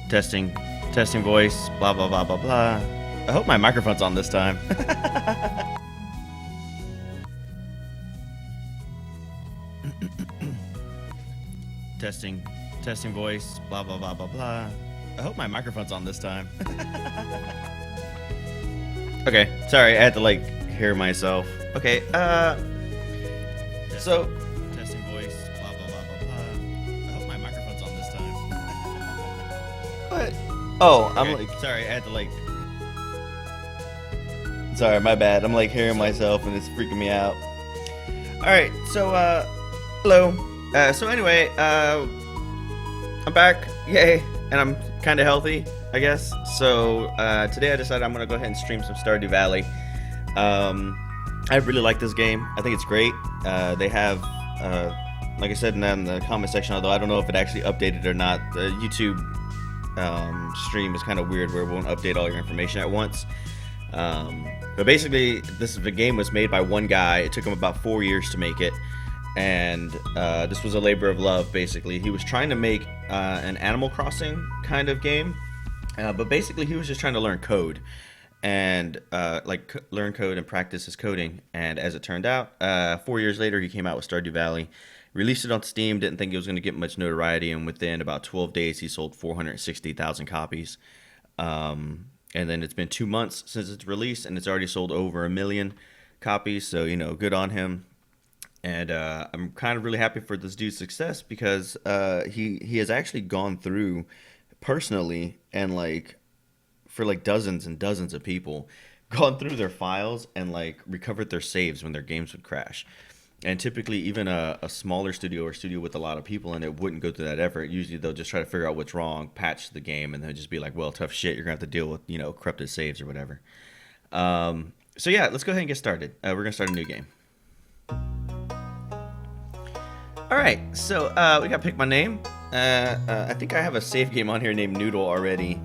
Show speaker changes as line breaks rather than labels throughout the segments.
Testing, testing voice, blah, blah, blah, blah, blah. I hope my microphone's on this time. Testing, testing voice, blah, blah, blah, blah, blah. I hope my microphone's on this time. Okay, sorry, I had to, like, hear myself. Okay, so... Testing voice, blah, blah, blah, blah, blah. I hope my microphone's on this time. What? Oh, okay. I'm like... Sorry, I had to, like... Sorry, my bad. I'm, like, hearing myself, and it's freaking me out. Alright, so, hello. So anyway, I'm back. Yay. And I'm kind of healthy, I guess. So today I decided I'm going to go ahead and stream some Stardew Valley. I really like this game. I think it's great. They have, like I said in the comment section, although I don't know if it actually updated or not, the YouTube stream is kind of weird where it won't update all your information at once. But basically, the game was made by one guy. It took him about 4 years to make it. And this was a labor of love, basically. He was trying to make an Animal Crossing kind of game, but basically he was just trying to learn code and learn code and practice his coding. And as it turned out, 4 years later, he came out with Stardew Valley, released it on Steam, didn't think it was going to get much notoriety, and within about 12 days, he sold 460,000 copies. And then it's been 2 months since its release, and it's already sold over 1 million copies, so, you know, good on him. And I'm kind of really happy for this dude's success because he has actually gone through personally and for dozens and dozens of people, gone through their files and recovered their saves when their games would crash. And typically even a smaller studio or studio with a lot of people in it wouldn't go through that effort. Usually they'll just try to figure out what's wrong, patch the game, and they'll just be like, well, tough shit, you're going to have to deal with, you know, corrupted saves or whatever. So yeah, let's go ahead and get started. We're going to start a new game. Alright, so we gotta pick my name. I think I have a save game on here named Noodle already.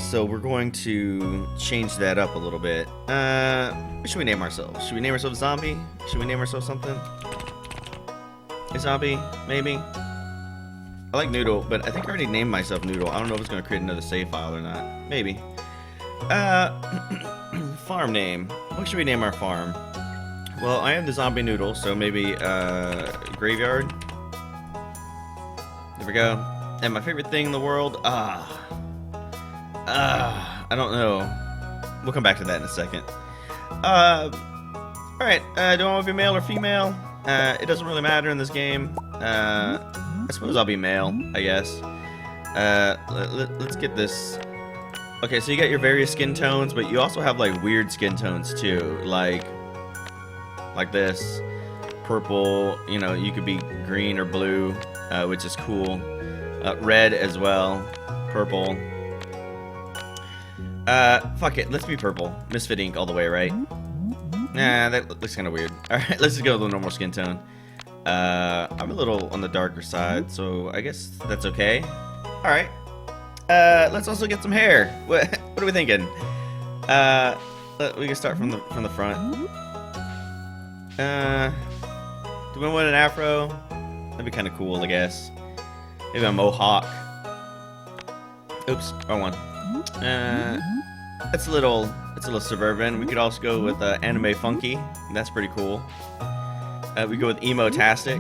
So we're going to change that up a little bit. What should we name ourselves? Should we name ourselves Zombie? Should we name ourselves something? A zombie, maybe? I like Noodle, but I think I already named myself Noodle. I don't know if it's gonna create another save file or not. Maybe. Farm name. What should we name our farm? Well, I am the zombie Noodle, so maybe graveyard. There we go. And my favorite thing in the world, I don't know. We'll come back to that in a second. Alright, do I want to be male or female? It doesn't really matter in this game. I suppose I'll be male, I guess. Let's get this. Okay, so you got your various skin tones, but you also have weird skin tones too, like this, purple, you know, you could be green or blue, which is cool, red as well, purple, fuck it, let's be purple, Misfit Ink all the way, right? Nah, that looks kind of weird. Alright, let's just go with the normal skin tone. I'm a little on the darker side, so I guess that's okay. Alright, let's also get some hair. What are we thinking? We can start from the front. Do we want an afro? That'd be kind of cool, I guess. Maybe a mohawk. Oops, wrong one. It's a little suburban. We could also go with anime funky. That's pretty cool. We go with emo-tastic.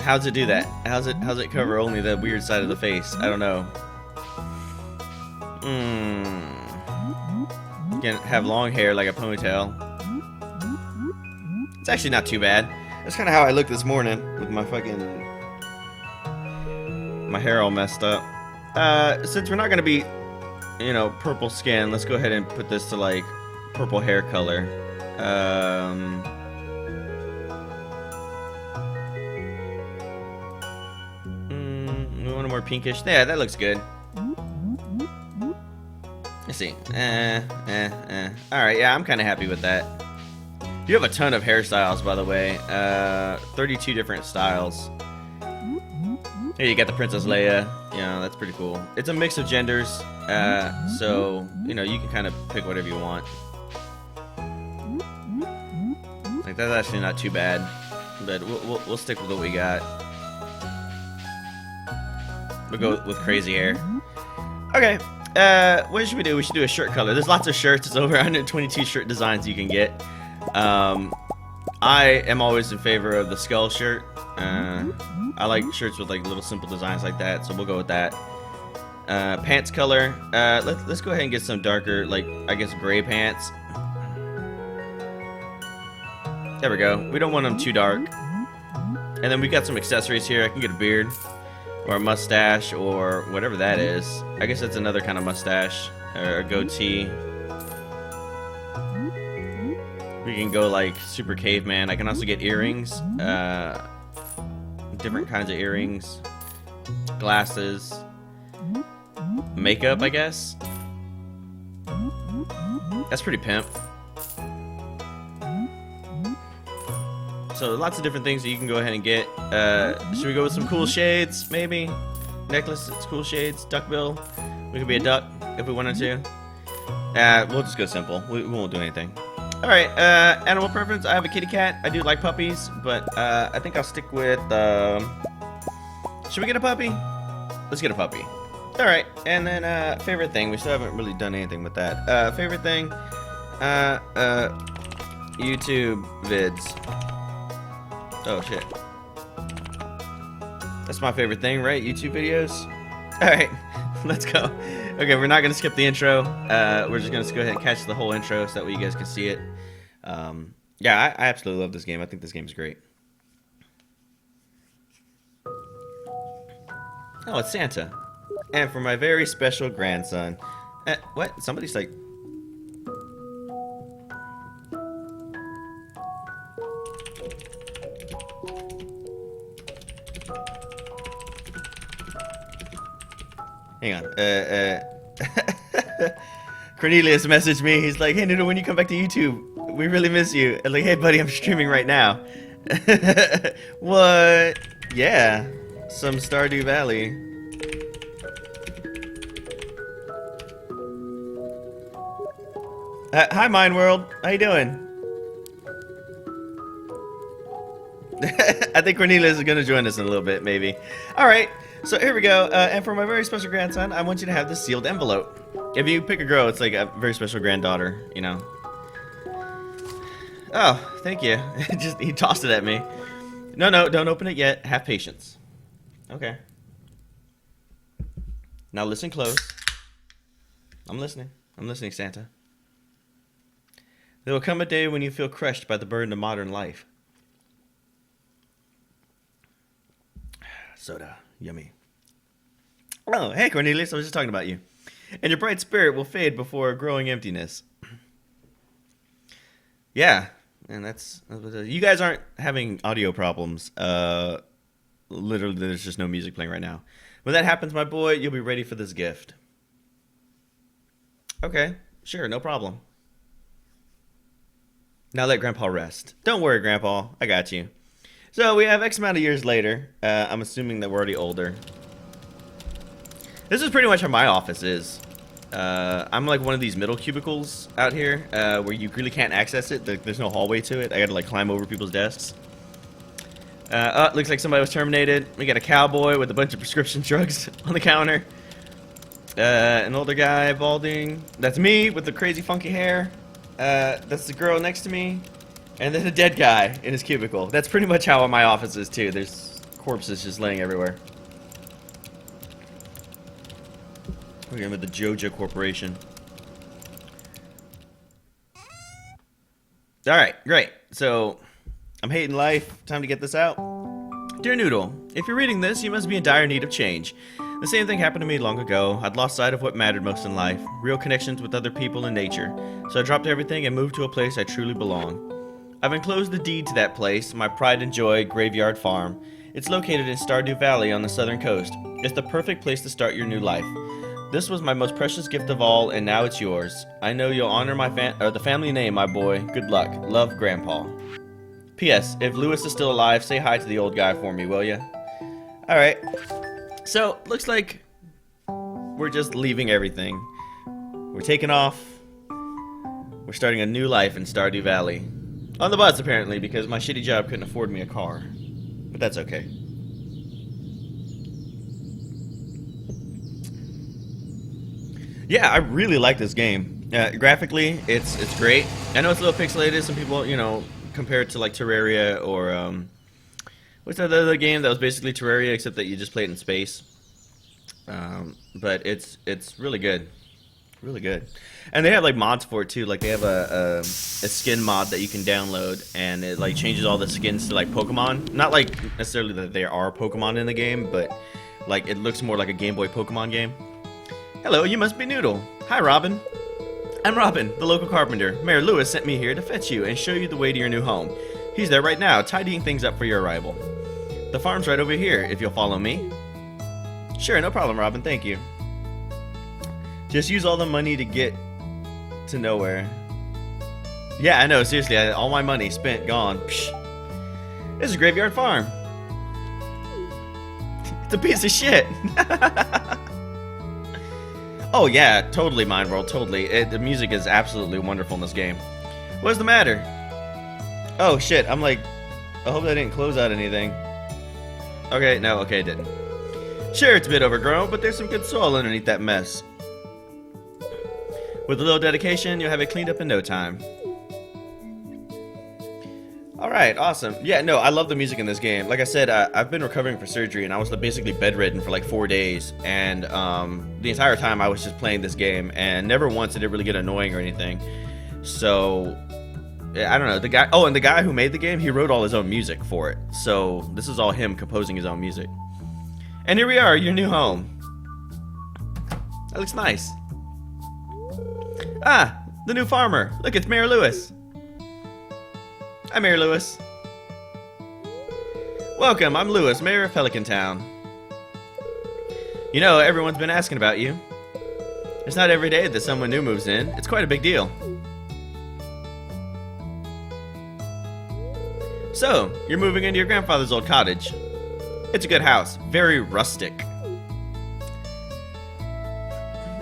How's it do that? How's it cover only the weird side of the face? I don't know. You can have long hair like a ponytail. It's actually not too bad. That's kind of how I look this morning with my hair all messed up. Since we're not gonna be, you know, purple skin, let's go ahead and put this to purple hair color. We want a more pinkish. Yeah, that looks good. Let's see. Alright, yeah, I'm kind of happy with that. You have a ton of hairstyles, by the way. 32 different styles. Here you got the Princess Leia. You know, that's pretty cool. It's a mix of genders, so, you know, you can kind of pick whatever you want. That's actually not too bad, but we'll stick with what we got. We'll go with crazy hair. Okay. What should we do? We should do a shirt color. There's lots of shirts. It's over 122 shirt designs you can get. I am always in favor of the skull shirt. I like shirts with like little simple designs like that, so we'll go with that. Pants color. Let's go ahead and get some darker, like I guess gray pants. There we go. We don't want them too dark. And then we got some accessories here. I can get a beard or a mustache or whatever that is. I guess that's another kind of mustache or a goatee. We can go like super caveman. I can also get earrings, different kinds of earrings, glasses, makeup, I guess. That's pretty pimp. So lots of different things that you can go ahead and get. Should we go with some cool shades, maybe? Necklace, it's cool shades, duckbill. We could be a duck if we wanted to. We'll just go simple. We won't do anything. Alright, animal preference. I have a kitty cat. I do like puppies, but I think I'll stick with... Should we get a puppy? Let's get a puppy. Alright, and then favorite thing. We still haven't really done anything with that. Favorite thing. YouTube vids. Oh shit. That's my favorite thing, right? YouTube videos? Alright, let's go. Okay, we're not gonna skip the intro. We're just gonna go ahead and catch the whole intro so that way you guys can see it. Yeah, I absolutely love this game. I think this game is great. Oh, it's Santa. And for my very special grandson. What? Somebody's like... Hang on. Cornelius messaged me. He's like, "Hey, Noodle, when you come back to YouTube, we really miss you." And like, "Hey, buddy, I'm streaming right now." What? Yeah. Some Stardew Valley. Hi, Mind World. How you doing? I think Cornelius is going to join us in a little bit, maybe. All right. So here we go, and for my very special grandson, I want you to have this sealed envelope. If you pick a girl, it's like a very special granddaughter, you know. Oh, thank you. He tossed it at me. No, don't open it yet. Have patience. Okay. Now listen close. I'm listening. I'm listening, Santa. There will come a day when you feel crushed by the burden of modern life. Soda. Yummy. Oh, hey Cornelius, I was just talking about you. And your bright spirit will fade before a growing emptiness. Yeah, and that's you guys aren't having audio problems. Literally, there's just no music playing right now. When that happens, my boy, you'll be ready for this gift. Okay, sure, no problem. Now let Grandpa rest. Don't worry, Grandpa, I got you. So we have X amount of years later. I'm assuming that we're already older. This is pretty much how my office is. I'm like one of these middle cubicles out here where you really can't access it. There's no hallway to it. I gotta like climb over people's desks. Oh, looks like somebody was terminated. We got a cowboy with a bunch of prescription drugs on the counter. An older guy, balding. That's me with the crazy funky hair. That's the girl next to me. And then a dead guy in his cubicle. That's pretty much how my office is too. There's corpses just laying everywhere. We're going with the Joja Corporation. Alright, great. So, I'm hating life. Time to get this out. Dear Noodle, if you're reading this, you must be in dire need of change. The same thing happened to me long ago. I'd lost sight of what mattered most in life. Real connections with other people and nature. So I dropped everything and moved to a place I truly belong. I've enclosed the deed to that place, my pride and joy, Graveyard Farm. It's located in Stardew Valley on the southern coast. It's the perfect place to start your new life. This was my most precious gift of all, and now it's yours. I know you'll honor my the family name, my boy. Good luck. Love, Grandpa. P.S. If Lewis is still alive, say hi to the old guy for me, will ya? Alright. So, looks like we're just leaving everything. We're taking off. We're starting a new life in Stardew Valley. On the bus, apparently, because my shitty job couldn't afford me a car. But that's okay. Yeah, I really like this game. Graphically, it's great. I know it's a little pixelated. Some people, you know, compare it to like Terraria or what's that other game that was basically Terraria except that you just play it in space. But it's really good, really good. And they have like mods for it too. Like they have a skin mod that you can download, and it like changes all the skins to like Pokemon. Not like necessarily that there are Pokemon in the game, but like it looks more like a Game Boy Pokemon game. Hello, you must be Noodle. Hi, Robin. I'm Robin, the local carpenter. Mayor Lewis sent me here to fetch you and show you the way to your new home. He's there right now, tidying things up for your arrival. The farm's right over here, if you'll follow me. Sure, no problem, Robin, thank you. Just use all the money to get to nowhere. Yeah, I know, seriously, all my money spent, gone. Psh. This is a graveyard farm. It's a piece of shit. Oh yeah, totally Mind World, totally. The music is absolutely wonderful in this game. What's the matter? Oh shit, I'm like, I hope that didn't close out anything. Okay, no, okay, it didn't. Sure, it's a bit overgrown, but there's some good soil underneath that mess. With a little dedication, you'll have it cleaned up in no time. Alright, awesome. Yeah, no, I love the music in this game. Like I said, I've been recovering for surgery, and I was basically bedridden for like 4 days. And the entire time I was just playing this game, and never once did it really get annoying or anything. So, I don't know. The guy, oh, and the guy who made the game, he wrote all his own music for it. So, this is all him composing his own music. And here we are, your new home. That looks nice. Ah, the new farmer. Look, it's Mayor Lewis. Hi, Mayor Lewis. Welcome, I'm Lewis, Mayor of Pelican Town. You know, everyone's been asking about you. It's not every day that someone new moves in. It's quite a big deal. So, you're moving into your grandfather's old cottage. It's a good house, very rustic.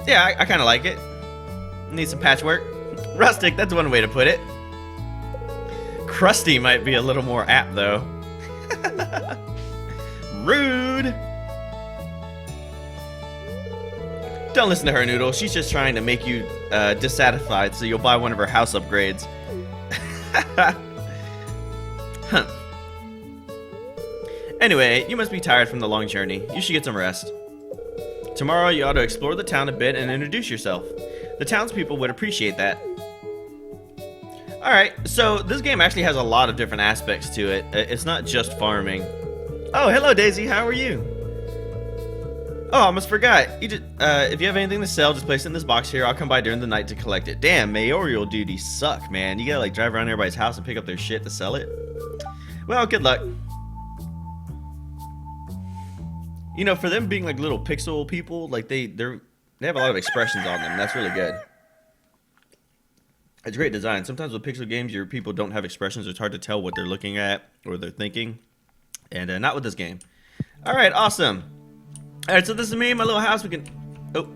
Yeah, I kind of like it. Need some patchwork. Rustic, that's one way to put it. Crusty might be a little more apt, though. Rude! Don't listen to her, Noodle. She's just trying to make you dissatisfied so you'll buy one of her house upgrades. Huh. Anyway, you must be tired from the long journey. You should get some rest. Tomorrow you ought to explore the town a bit and introduce yourself. The townspeople would appreciate that. Alright, so this game actually has a lot of different aspects to it. It's not just farming. Oh, hello Daisy, how are you? Oh, I almost forgot. You just, if you have anything to sell, just place it in this box here. I'll come by during the night to collect it. Damn, mayoral duties suck, man. You gotta like drive around everybody's house and pick up their shit to sell it. Well, good luck. You know, for them being like little pixel people, like they have a lot of expressions on them. That's really good. It's great design. Sometimes with pixel games, your people don't have expressions. It's hard to tell what they're looking at or they're thinking. And not with this game. Alright, awesome. Alright, so this is me, my little house. We can... Oh,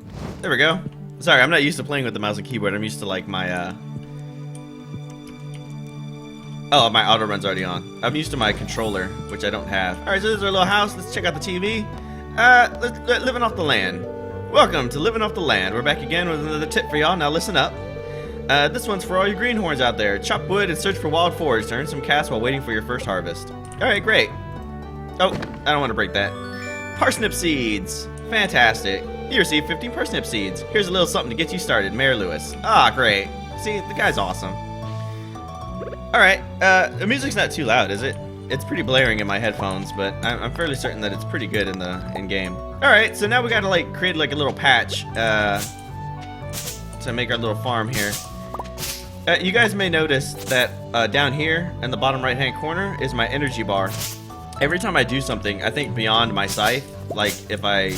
there we go. Sorry, I'm not used to playing with the mouse and keyboard. I'm used to like my... Oh, my auto run's already on. I'm used to my controller, which I don't have. Alright, so this is our little house. Let's check out the TV. Living off the land. Welcome to Living Off the Land. We're back again with another tip for y'all. Now listen up. This one's for all you greenhorns out there. Chop wood and search for wild forage to earn some cash while waiting for your first harvest. Alright, great. Oh, I don't want to break that. Parsnip seeds. Fantastic. You received 15 parsnip seeds. Here's a little something to get you started, Mayor Lewis. Ah, great. See, the guy's awesome. Alright, the music's not too loud, is it? It's pretty blaring in my headphones, but I'm fairly certain that it's pretty good in game. Alright, so now we gotta like create like a little patch to make our little farm here. You guys may notice that down here in the bottom right hand corner is my energy bar. Every time I do something, I think beyond my scythe, like if I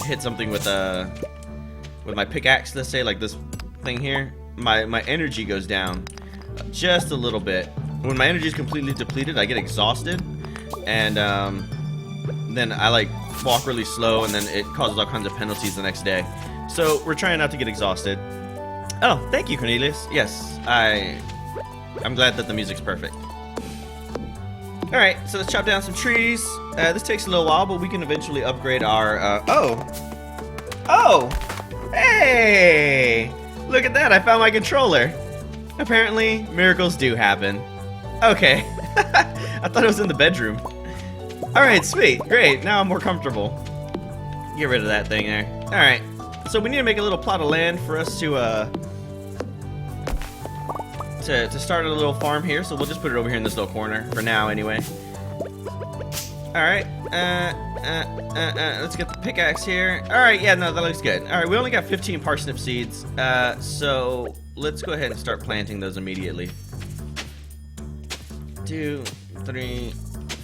hit something with my pickaxe, let's say like this thing here, my energy goes down just a little bit. When my energy is completely depleted, I get exhausted, and then I like walk really slow, and then it causes all kinds of penalties the next day. So we're trying not to get exhausted. Oh, thank you, Cornelius. Yes, I'm glad that the music's perfect. Alright, so let's chop down some trees. This takes a little while, but we can eventually upgrade our, oh! Hey! Look at that, I found my controller. Apparently, miracles do happen. Okay. I thought it was in the bedroom. Alright, sweet. Great. Now I'm more comfortable. Get rid of that thing there. Alright. So we need to make a little plot of land for us to start a little farm here. So we'll just put it over here in this little corner for now anyway. Alright. Let's get the pickaxe here. Alright, yeah, no, that looks good. Alright, we only got 15 parsnip seeds. So let's go ahead and start planting those immediately. 2, 3,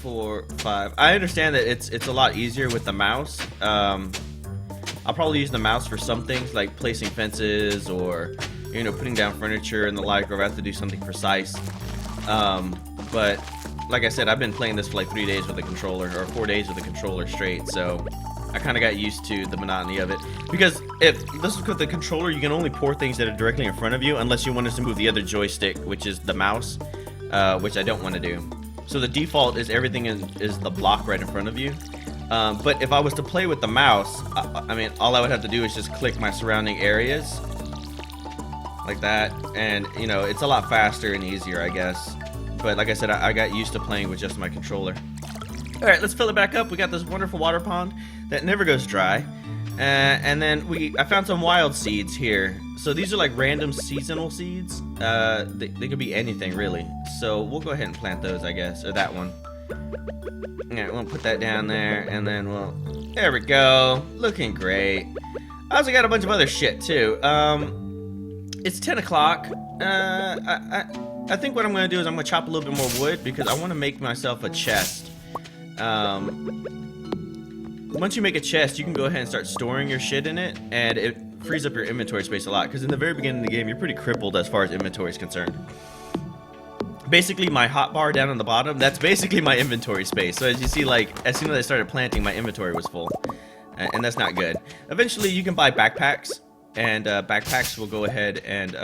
4, 5. I understand that it's a lot easier with the mouse. I'll probably use the mouse for some things like placing fences or, you know, putting down furniture and the like, or if I have to do something precise. But like I said, I've been playing this for like 3 days with the controller, or 4 days with the controller straight, so I kind of got used to the monotony of it. Because if this is with the controller, you can only pour things that are directly in front of you unless you want us to move the other joystick, which is the mouse, which I don't want to do. So the default is everything is the block right in front of you. But if I was to play with the mouse, I mean, all I would have to do is just click my surrounding areas like that, and you know, it's a lot faster and easier, I guess. But like I said, I got used to playing with just my controller. Alright, let's fill it back up. We got this wonderful water pond that never goes dry. And then I found some wild seeds here. So these are like random seasonal seeds. They could be anything really. So we'll go ahead and plant those, I guess. Or that one. Alright, we'll put that down there. And then there we go. Looking great. I also got a bunch of other shit too. It's 10 o'clock. I think what I'm going to do is I'm going to chop a little bit more wood because I want to make myself a chest. Once you make a chest, you can go ahead and start storing your shit in it, and it frees up your inventory space a lot, because in the very beginning of the game, you're pretty crippled as far as inventory is concerned. Basically, my hotbar down on the bottom, that's basically my inventory space. So as you see, like, as soon as I started planting, my inventory was full, and that's not good. Eventually, you can buy backpacks, and backpacks will go ahead and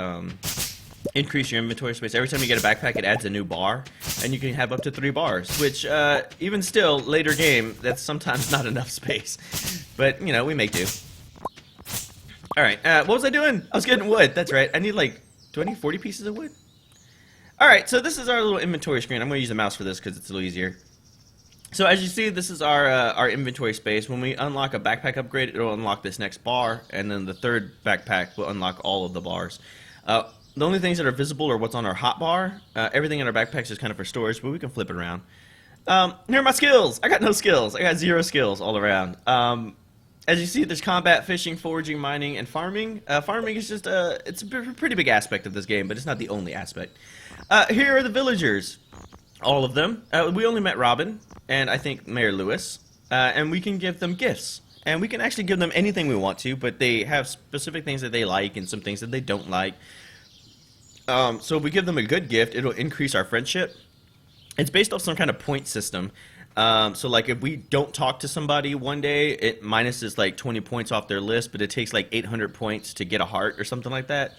increase your inventory space. Every time you get a backpack, it adds a new bar, and you can have up to 3 bars, which even still, later game, that's sometimes not enough space. But, you know, we make do. Alright, what was I doing? I was getting wood, that's right. I need like, do I need 40 pieces of wood? Alright, so this is our little inventory screen. I'm going to use the mouse for this because it's a little easier. So as you see, this is our inventory space. When we unlock a backpack upgrade, it'll unlock this next bar, and then the third backpack will unlock all of the bars. The only things that are visible are what's on our hotbar. Everything in our backpacks is kind of for storage, but we can flip it around. Here are my skills. I got no skills. I got 0 skills all around. As you see, there's combat, fishing, foraging, mining, and farming. Farming is just it's a pretty big aspect of this game, but it's not the only aspect. Here are the villagers. All of them. We only met Robin, and I think Mayor Lewis. And we can give them gifts. And we can actually give them anything we want to, but they have specific things that they like and some things that they don't like. So if we give them a good gift, it'll increase our friendship. It's based off some kind of point system. So like if we don't talk to somebody one day, it minuses like 20 points off their list, but it takes like 800 points to get a heart or something like that.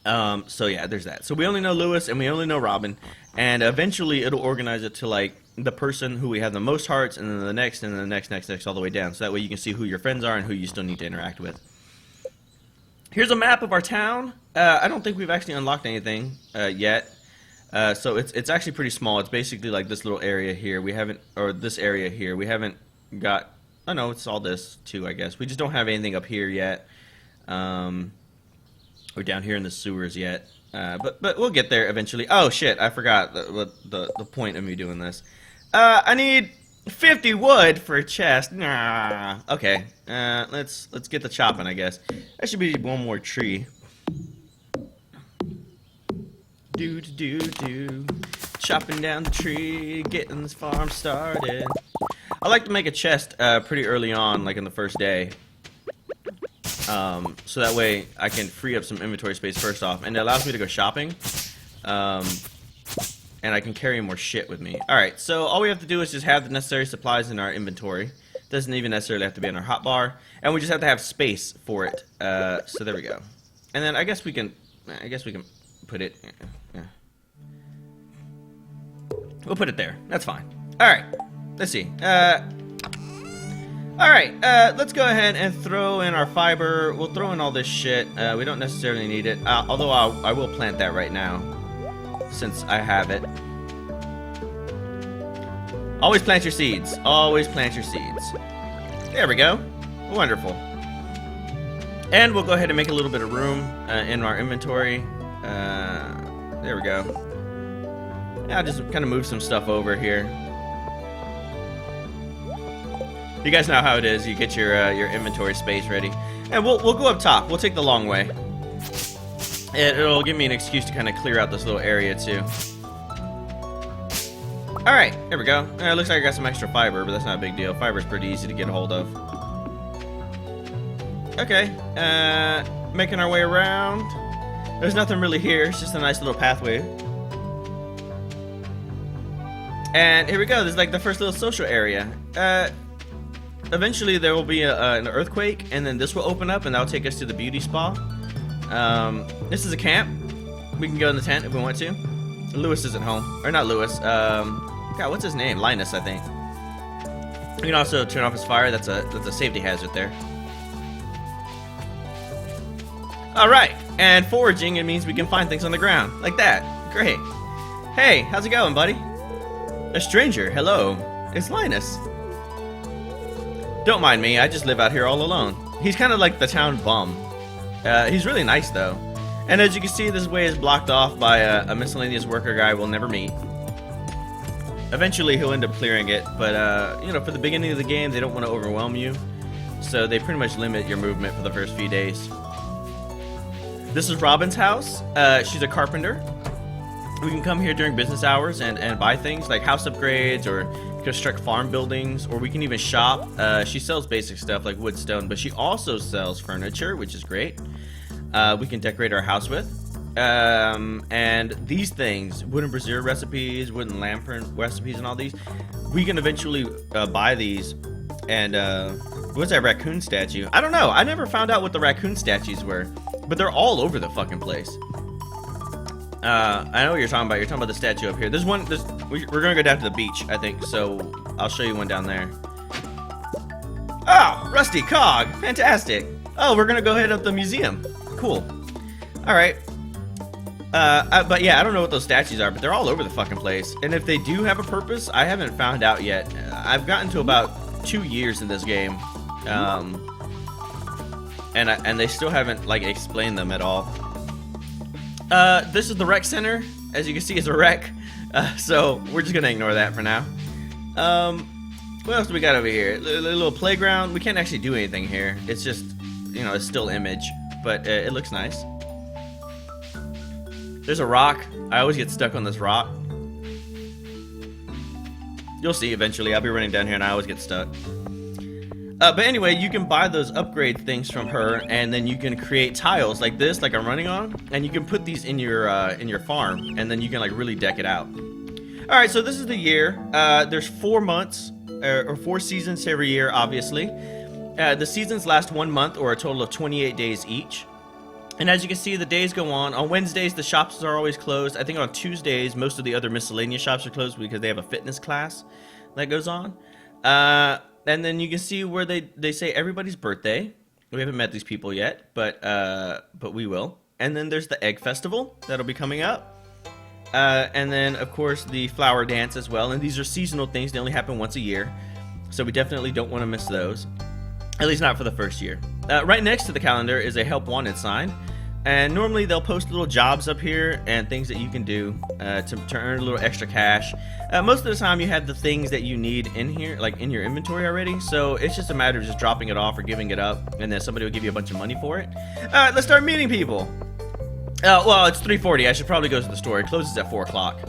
So yeah, there's that. So we only know Lewis and we only know Robin, and eventually it'll organize it to like the person who we have the most hearts, and then the next, and then the next, all the way down. So that way you can see who your friends are and who you still need to interact with. Here's a map of our town. I don't think we've actually unlocked anything yet. So it's actually pretty small. It's basically like this little area here. We haven't, or this area here. We haven't got, oh no, it's all this too, I guess. We just don't have anything up here yet. Or down here in the sewers yet. But we'll get there eventually. Oh shit, I forgot the point of me doing this. I need 50 wood for a chest. Nah. Okay. Let's get the chopping, I guess. That should be one more tree. Do. Chopping down the tree, getting this farm started. I like to make a chest pretty early on, like in the first day. So that way I can free up some inventory space first off, and it allows me to go shopping. And I can carry more shit with me. Alright, so all we have to do is just have the necessary supplies in our inventory. Doesn't even necessarily have to be in our hotbar. And we just have to have space for it. So there we go. And then I guess we can put it... Yeah. We'll put it there. That's fine. Alright, let's see. Alright, let's go ahead and throw in our fiber. We'll throw in all this shit. We don't necessarily need it. Although I will plant that right now, since I have it. Always plant your seeds. Always plant your seeds. There we go. Wonderful. And we'll go ahead and make a little bit of room in our inventory. There we go. Yeah, I'll just kind of move some stuff over here. You guys know how it is. You get your inventory space ready, and we'll go up top. We'll take the long way. It'll give me an excuse to kind of clear out this little area too. All right, there we go. It looks like I got some extra fiber, but that's not a big deal. Fiber's pretty easy to get a hold of. Okay, making our way around. There's nothing really here. It's just a nice little pathway. And here we go. This is like the first little social area. Eventually there will be an earthquake, and then this will open up, and that'll take us to the beauty spa. This is a camp. We can go in the tent if we want to. Lewis isn't home, or not Lewis. God, what's his name? Linus, I think. We can also turn off his fire. That's a safety hazard there. All right, and foraging, it means we can find things on the ground like that. Great. Hey, how's it going, buddy? A stranger. Hello. It's Linus. Don't mind me, I just live out here all alone. He's kind of like the town bum. He's really nice though. And as you can see, this way is blocked off by a miscellaneous worker guy we'll never meet. Eventually he'll end up clearing it, but you know, for the beginning of the game, they don't want to overwhelm you. So they pretty much limit your movement for the first few days. This is Robin's house. She's a carpenter. We can come here during business hours and buy things like house upgrades or construct farm buildings, or we can even shop. She sells basic stuff like wood, stone, but she also sells furniture, which is great. We can decorate our house with. And these things, wooden brazier recipes, wooden lantern recipes, and all these, we can eventually buy these. And what's that raccoon statue? I don't know. I never found out what the raccoon statues were, but they're all over the fucking place. I know what you're talking about. You're talking about the statue up here. There's one. We're gonna go down to the beach, I think. So I'll show you one down there. Oh, rusty cog, fantastic. Oh, we're gonna go hit up the museum. Cool. All right. But yeah, I don't know what those statues are, but they're all over the fucking place. And if they do have a purpose, I haven't found out yet. I've gotten to about 2 years in this game, and they still haven't like explained them at all. This is the rec center. As you can see, it's a wreck. So we're just gonna ignore that for now. What else do we got over here? A little playground. We can't actually do anything here. It's just, you know, it's still image, but it looks nice. There's a rock. I always get stuck on this rock. You'll see eventually. I'll be running down here and I always get stuck. But anyway, you can buy those upgrade things from her, and then you can create tiles like this, like I'm running on, and you can put these in your farm, and then you can like really deck it out. All right, so this is the year. There's 4 months or 4 seasons every year, obviously. The seasons last 1 month, or a total of 28 days each. And as you can see, the days go on. On Wednesdays, the shops are always closed. I think on Tuesdays, most of the other miscellaneous shops are closed because they have a fitness class that goes on. And then you can see where they say everybody's birthday. We haven't met these people yet, but we will. And then there's the Egg Festival that'll be coming up. And then, of course, the Flower Dance as well. And these are seasonal things. They only happen once a year. So we definitely don't want to miss those. At least not for the first year. Right next to the calendar is a Help Wanted sign. And normally they'll post little jobs up here and things that you can do to earn a little extra cash. Most of the time you have the things that you need in here, like in your inventory already. So it's just a matter of just dropping it off or giving it up, and then somebody will give you a bunch of money for it. Alright, let's start meeting people. Well, it's 3:40. I should probably go to the store. It closes at 4 o'clock.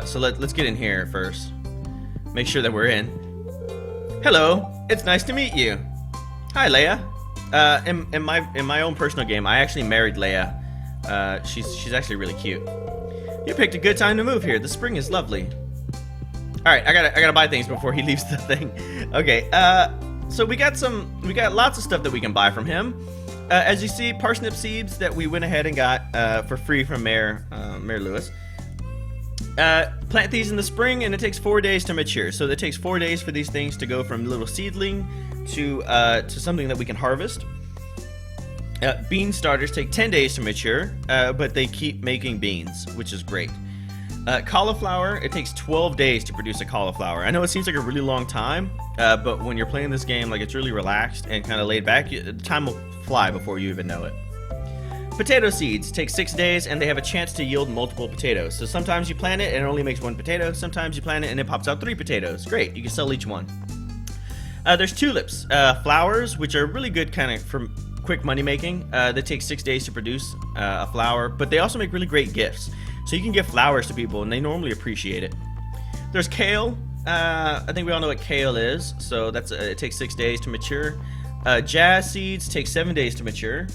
So let's get in here first. Make sure that we're in. Hello, it's nice to meet you. Hi, Leia. In my own personal game, I actually married Leia. She's actually really cute. You picked a good time to move here. The spring is lovely. All right, I gotta buy things before he leaves the thing. Okay. So we got lots of stuff that we can buy from him. As you see, parsnip seeds that we went ahead and got for free from Mayor Lewis. Plant these in the spring, and it takes 4 days to mature. So it takes 4 days for these things to go from little seedling to something that we can harvest. Bean starters take 10 days to mature, but they keep making beans, which is great. Cauliflower, it takes 12 days to produce a cauliflower. I know it seems like a really long time, but when you're playing this game, like, it's really relaxed and kind of laid back, time will fly before you even know it. Potato seeds take 6 days, and they have a chance to yield multiple potatoes. So sometimes you plant it and it only makes 1 potato. Sometimes you plant it and it pops out 3 potatoes. Great, you can sell each one. There's tulips, flowers, which are really good kind of for quick money making. They take 6 days to produce a flower, but they also make really great gifts. So you can give flowers to people, and they normally appreciate it. There's kale. I think we all know what kale is. So that's it takes 6 days to mature. Jazz seeds take 7 days to mature.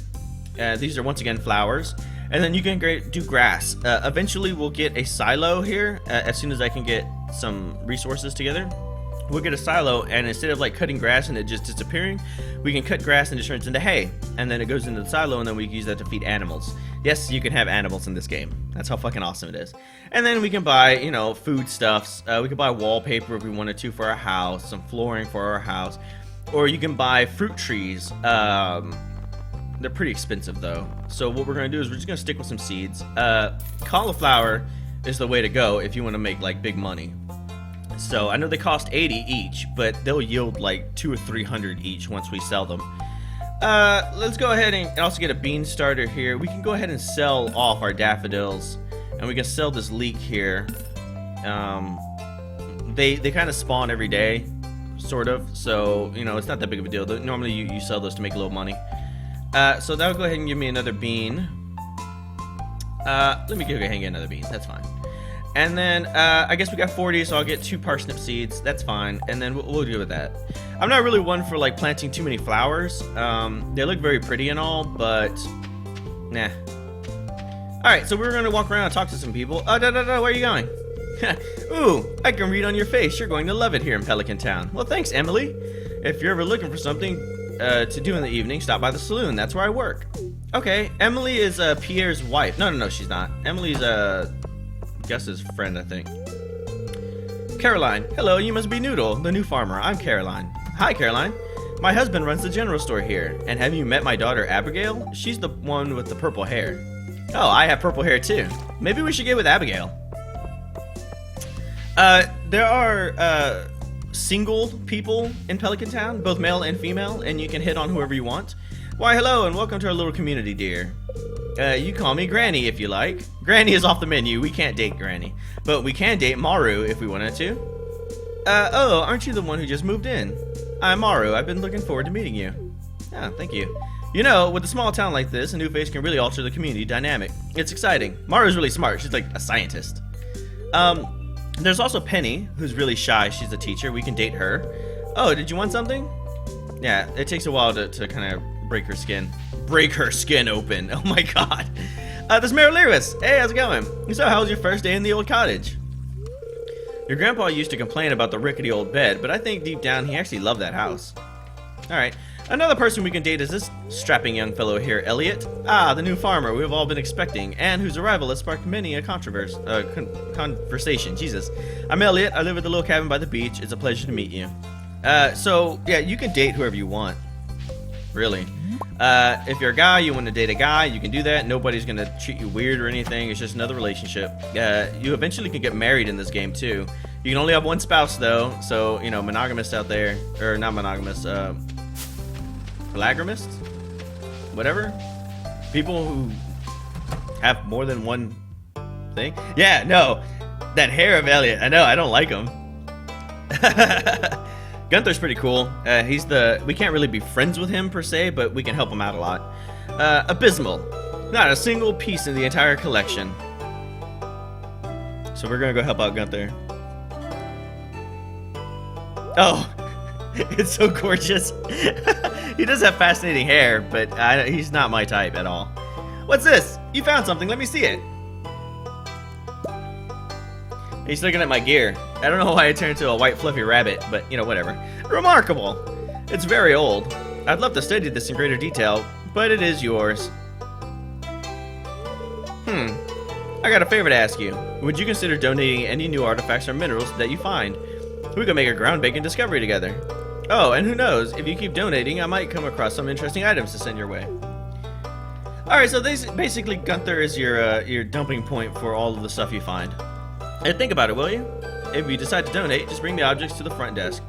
These are once again flowers. And then you can do grass. Eventually we'll get a silo here. As soon as I can get some resources together, we'll get a silo, and instead of like cutting grass and it just disappearing, we can cut grass and it turns into hay, and then it goes into the silo, and then we can use that to feed animals. Yes, you can have animals in this game. That's how fucking awesome it is. And then we can buy, you know, foodstuffs. We can buy wallpaper if we wanted to for our house, some flooring for our house, or you can buy fruit trees. They're pretty expensive though. So what we're gonna do is we're just gonna stick with some seeds. Cauliflower is the way to go if you want to make like big money. So I know they cost 80 each, but they'll yield like 200 or 300 each once we sell them. Let's go ahead and also get a bean starter here. We can go ahead and sell off our daffodils, and we can sell this leek here. They kind of spawn every day, sort of. So you know, it's not that big of a deal. Normally you sell those to make a little money. So that'll go ahead and give me another bean. Let me go ahead and get another bean. That's fine. And then I guess we got 40, so I'll get 2 parsnip seeds. That's fine. And then we'll deal with that. I'm not really one for like planting too many flowers. They look very pretty and all, but nah. All right, so we're gonna walk around and talk to some people. Oh, where are you going? Ooh, I can read on your face. You're going to love it here in Pelican Town. Well, thanks, Emily. If you're ever looking for something to do in the evening, stop by the saloon. That's where I work. Okay, Emily is Pierre's wife. No, she's not. Emily's Gus's friend, I think. Caroline. Hello, you must be Noodle, the new farmer. I'm Caroline. Hi, Caroline. My husband runs the general store here. And have you met my daughter, Abigail? She's the one with the purple hair. Oh, I have purple hair too. Maybe we should get with Abigail. There are single people in Pelican Town, both male and female, and you can hit on whoever you want. Why, hello, and welcome to our little community, dear. You call me Granny if you like. Granny is off the menu. We can't date Granny. But we can date Maru if we wanted to. Oh, aren't you the one who just moved in? I'm Maru. I've been looking forward to meeting you. Oh, thank you. You know, with a small town like this, a new face can really alter the community dynamic. It's exciting. Maru's really smart. She's like a scientist. There's also Penny, who's really shy. She's a teacher. We can date her. Oh, did you want something? Yeah, it takes a while to kind of break her skin. Break her skin open. Oh my god. This is Mary Lewis. Hey, how's it going? So, how was your first day in the old cottage? Your grandpa used to complain about the rickety old bed, but I think deep down he actually loved that house. Alright. Another person we can date is this strapping young fellow here, Elliot. Ah, the new farmer we've all been expecting, and whose arrival has sparked many a conversation. Jesus. I'm Elliot. I live at the little cabin by the beach. It's a pleasure to meet you. So, yeah, you can date whoever you want. Really. If you're a guy, you want to date a guy, you can do that. Nobody's going to treat you weird or anything. It's just another relationship. You eventually can get married in this game, too. You can only have one spouse, though. So, you know, monogamists out there. Or not monogamists. Polygamists? Whatever. People who have more than one thing. Yeah, no. That hair of Elliot. I know, I don't like him. Gunther's pretty cool. We can't really be friends with him per se, but we can help him out a lot. Abysmal. Not a single piece in the entire collection. So we're gonna go help out Gunther. Oh, it's so gorgeous. He does have fascinating hair, but he's not my type at all. What's this? You found something. Let me see it. He's looking at my gear. I don't know why I turned into a white fluffy rabbit, but, you know, whatever. Remarkable! It's very old. I'd love to study this in greater detail, but it is yours. I got a favor to ask you. Would you consider donating any new artifacts or minerals that you find? We could make a groundbreaking discovery together. Oh, and who knows, if you keep donating, I might come across some interesting items to send your way. Alright, so this, basically Gunther is your dumping point for all of the stuff you find. And think about it, will you? If you decide to donate, just bring the objects to the front desk.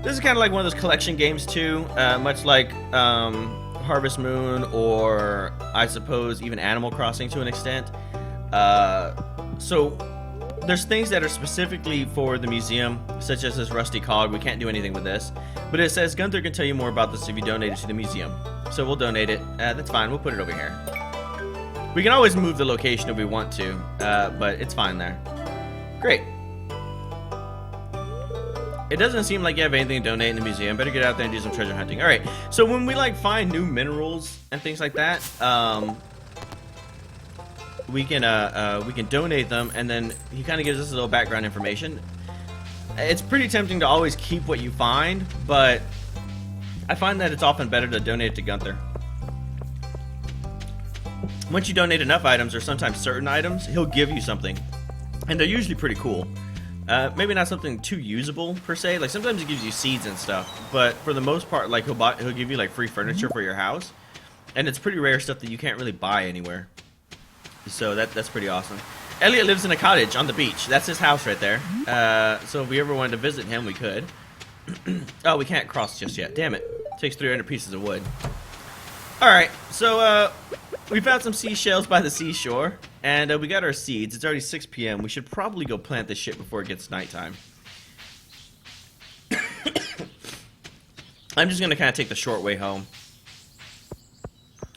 This is kind of like one of those collection games too, much like Harvest Moon, or I suppose even Animal Crossing to an extent. So there's things that are specifically for the museum, such as this rusty cog. We can't do anything with this, but it says Gunther can tell you more about this if you donate it to the museum. So we'll donate it. That's fine. We'll put it over here. We can always move the location if we want to, but it's fine there. Great. It doesn't seem like you have anything to donate in the museum. Better get out there and do some treasure hunting. All right. So when we like find new minerals and things like that, we can donate them, and then he kind of gives us a little background information. It's pretty tempting to always keep what you find, but I find that it's often better to donate it to Gunther. Once you donate enough items, or sometimes certain items, he'll give you something, and they're usually pretty cool. Maybe not something too usable per se. Like sometimes he gives you seeds and stuff, but for the most part, like he'll give you like free furniture for your house, and it's pretty rare stuff that you can't really buy anywhere. So that's pretty awesome. Elliot lives in a cottage on the beach. That's his house right there. So if we ever wanted to visit him, we could. Oh, we can't cross just yet. Damn it. Takes 300 pieces of wood. Alright, so we found some seashells by the seashore. And we got our seeds. It's already 6 p.m. We should probably go plant this shit before it gets nighttime. I'm just going to kind of take the short way home.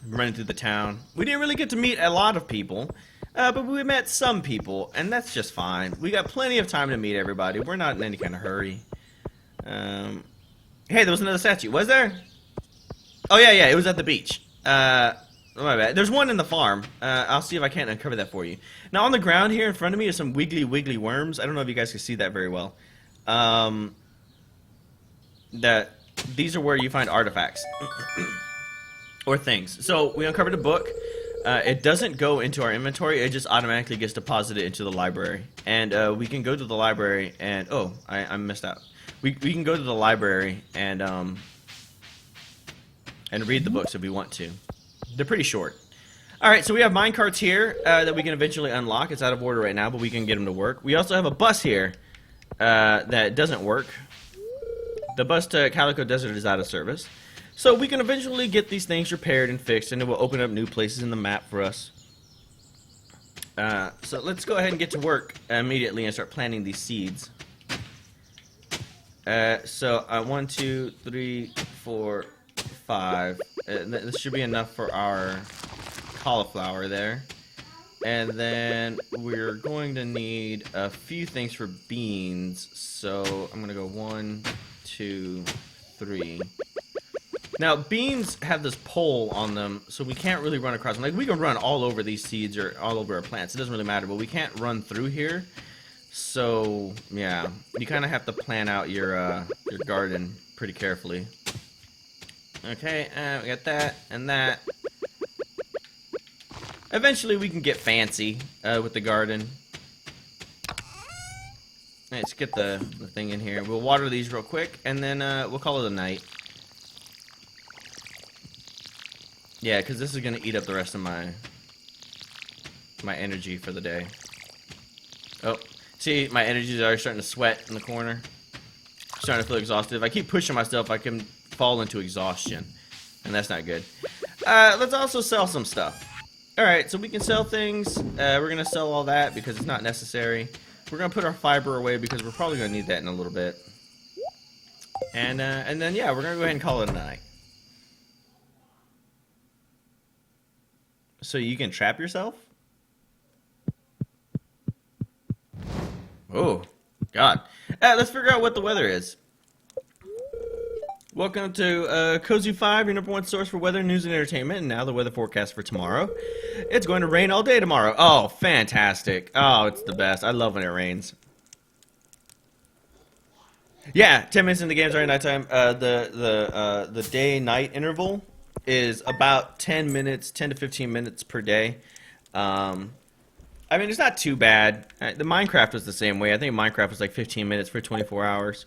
Running through the town. We didn't really get to meet a lot of people, but we met some people, and that's just fine. We got plenty of time to meet everybody. We're not in any kind of hurry. Hey, there was another statue. Was there? Oh, yeah, it was at the beach. My bad. There's one in the farm. I'll see if I can't uncover that for you. Now, on the ground here in front of me is some wiggly worms. I don't know if you guys can see that very well. These are where you find artifacts. Or things. So we uncovered a book. It doesn't go into our inventory. It just automatically gets deposited into the library. And we can go to the library and... Oh, I missed out. We can go to the library and read the books if we want to. They're pretty short. Alright, so we have minecarts here that we can eventually unlock. It's out of order right now, but we can get them to work. We also have a bus here that doesn't work. The bus to Calico Desert is out of service. So we can eventually get these things repaired and fixed, and it will open up new places in the map for us. So let's go ahead and get to work immediately and start planting these seeds. So 1, 2, 3, 4, 5. This should be enough for our cauliflower there. And then we're going to need a few things for beans. So I'm going to go 1, 2, 3. Now, beans have this pole on them, so we can't really run across them. Like, we can run all over these seeds or all over our plants. It doesn't really matter, but we can't run through here. So, yeah, you kind of have to plan out your garden pretty carefully. Okay, we got that and that. Eventually, we can get fancy with the garden. Let's get the thing in here. We'll water these real quick, and then we'll call it a night. Yeah, because this is going to eat up the rest of my energy for the day. Oh, see, my energy is already starting to sweat in the corner. Starting to feel exhausted. If I keep pushing myself, I can fall into exhaustion. And that's not good. Let's also sell some stuff. Alright, so we can sell things. We're going to sell all that because it's not necessary. We're going to put our fiber away because we're probably going to need that in a little bit. And then, yeah, we're going to go ahead and call it a night. So you can trap yourself? Oh, God. Let's figure out what the weather is. Welcome to Cozy 5, your #1 source for weather, news, and entertainment. And now the weather forecast for tomorrow. It's going to rain all day tomorrow. Oh, fantastic. Oh, it's the best. I love when it rains. Yeah, 10 minutes in the game's already nighttime. The day-night interval is about 10 minutes, 10 to 15 minutes per day. I mean, it's not too bad. The Minecraft was the same way. I think Minecraft was like 15 minutes for 24 hours.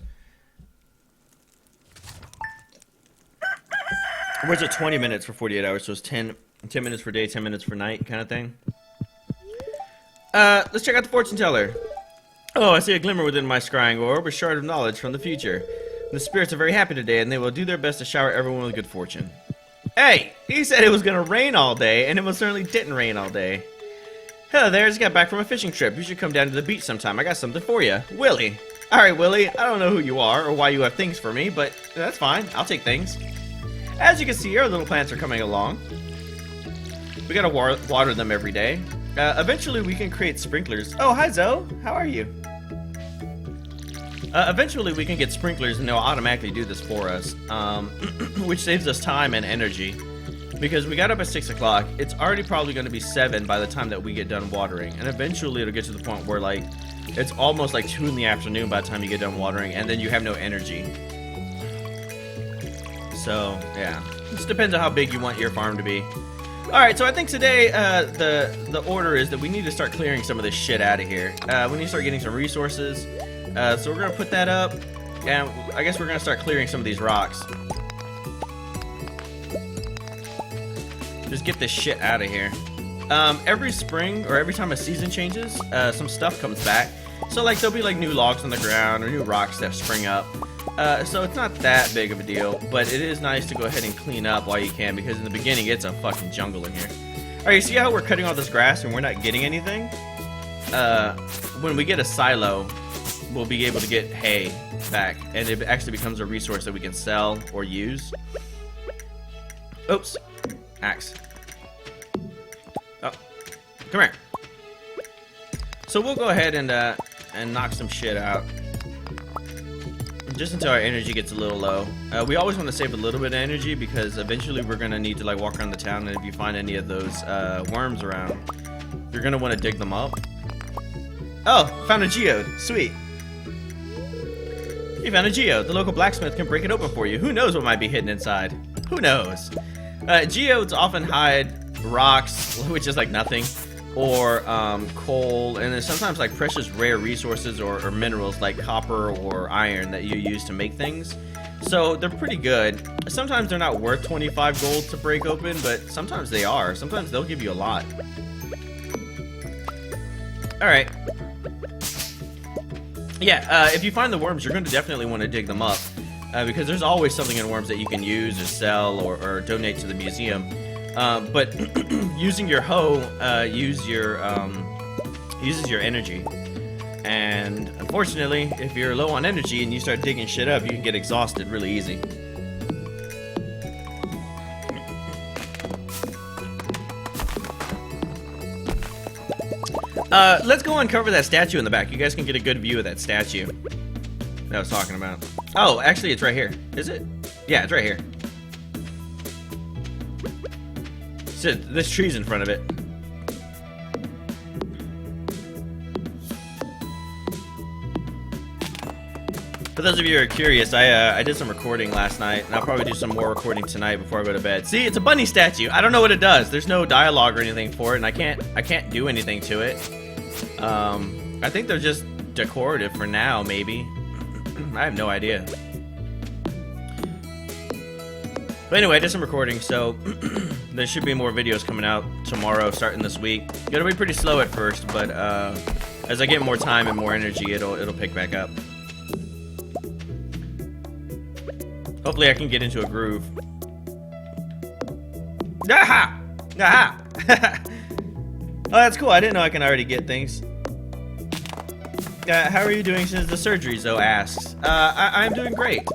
Or was it 20 minutes for 48 hours? So it's 10 minutes for day, 10 minutes for night kind of thing. Let's check out the fortune teller. Oh, I see a glimmer within my scrying orb, a shard of knowledge from the future. The spirits are very happy today, and they will do their best to shower everyone with good fortune. Hey, he said it was gonna rain all day, and it most certainly didn't rain all day. Hello there, just got back from a fishing trip. You should come down to the beach sometime. I got something for you. Willie. Alright, Willie, I don't know who you are or why you have things for me, but that's fine. I'll take things. As you can see, our little plants are coming along. We gotta water them every day. Eventually, we can create sprinklers. Oh, hi, Zoe. How are you? Eventually, we can get sprinklers, and they'll automatically do this for us, which saves us time and energy. Because we got up at 6 o'clock, it's already probably going to be 7 by the time that we get done watering. And eventually, it'll get to the point where, like, it's almost like 2 in the afternoon by the time you get done watering, and then you have no energy. So, yeah. It just depends on how big you want your farm to be. Alright, so I think today, the order is that we need to start clearing some of this shit out of here. We need to start getting some resources. So we're going to put that up, and I guess we're going to start clearing some of these rocks. Just get this shit out of here. Every spring, or every time a season changes, some stuff comes back. So, like, there'll be, like, new logs on the ground, or new rocks that spring up. So it's not that big of a deal, but it is nice to go ahead and clean up while you can, because in the beginning, it's a fucking jungle in here. Alright, you see how we're cutting all this grass and we're not getting anything? When we get a silo, we'll be able to get hay back, and it actually becomes a resource that we can sell or use. Oops. Axe. Oh. Come here. So we'll go ahead and knock some shit out. Just until our energy gets a little low. We always want to save a little bit of energy, because eventually we're going to need to, like, walk around the town, and if you find any of those worms around, you're going to want to dig them up. Oh, found a geode. Sweet. You found a geode. The local blacksmith can break it open for you. Who knows what might be hidden inside? Who knows? Geodes often hide rocks, which is like nothing, or coal, and then sometimes like precious rare resources or minerals like copper or iron that you use to make things. So they're pretty good. Sometimes they're not worth 25 gold to break open, but sometimes they are. Sometimes they'll give you a lot. Alright. Yeah, if you find the worms, you're going to definitely want to dig them up, because there's always something in worms that you can use or sell or donate to the museum. But using your hoe uses your energy, and unfortunately, if you're low on energy and you start digging shit up, you can get exhausted really easy. Let's go uncover that statue in the back. You guys can get a good view of that statue that I was talking about. Oh, actually, it's right here. Is it? Yeah, it's right here. So, this tree's in front of it. For those of you who are curious, I did some recording last night, and I'll probably do some more recording tonight before I go to bed. See, it's a bunny statue. I don't know what it does. There's no dialogue or anything for it, and I can't do anything to it. I think they're just decorative for now, maybe. I have no idea. But anyway, I did some recording, so there should be more videos coming out tomorrow, starting this week. It'll be pretty slow at first, but as I get more time and more energy, it'll pick back up. Hopefully I can get into a groove. Aha! Aha! Oh, that's cool. I didn't know I can already get things. How are you doing since the surgery, Zoe asks. I'm doing great.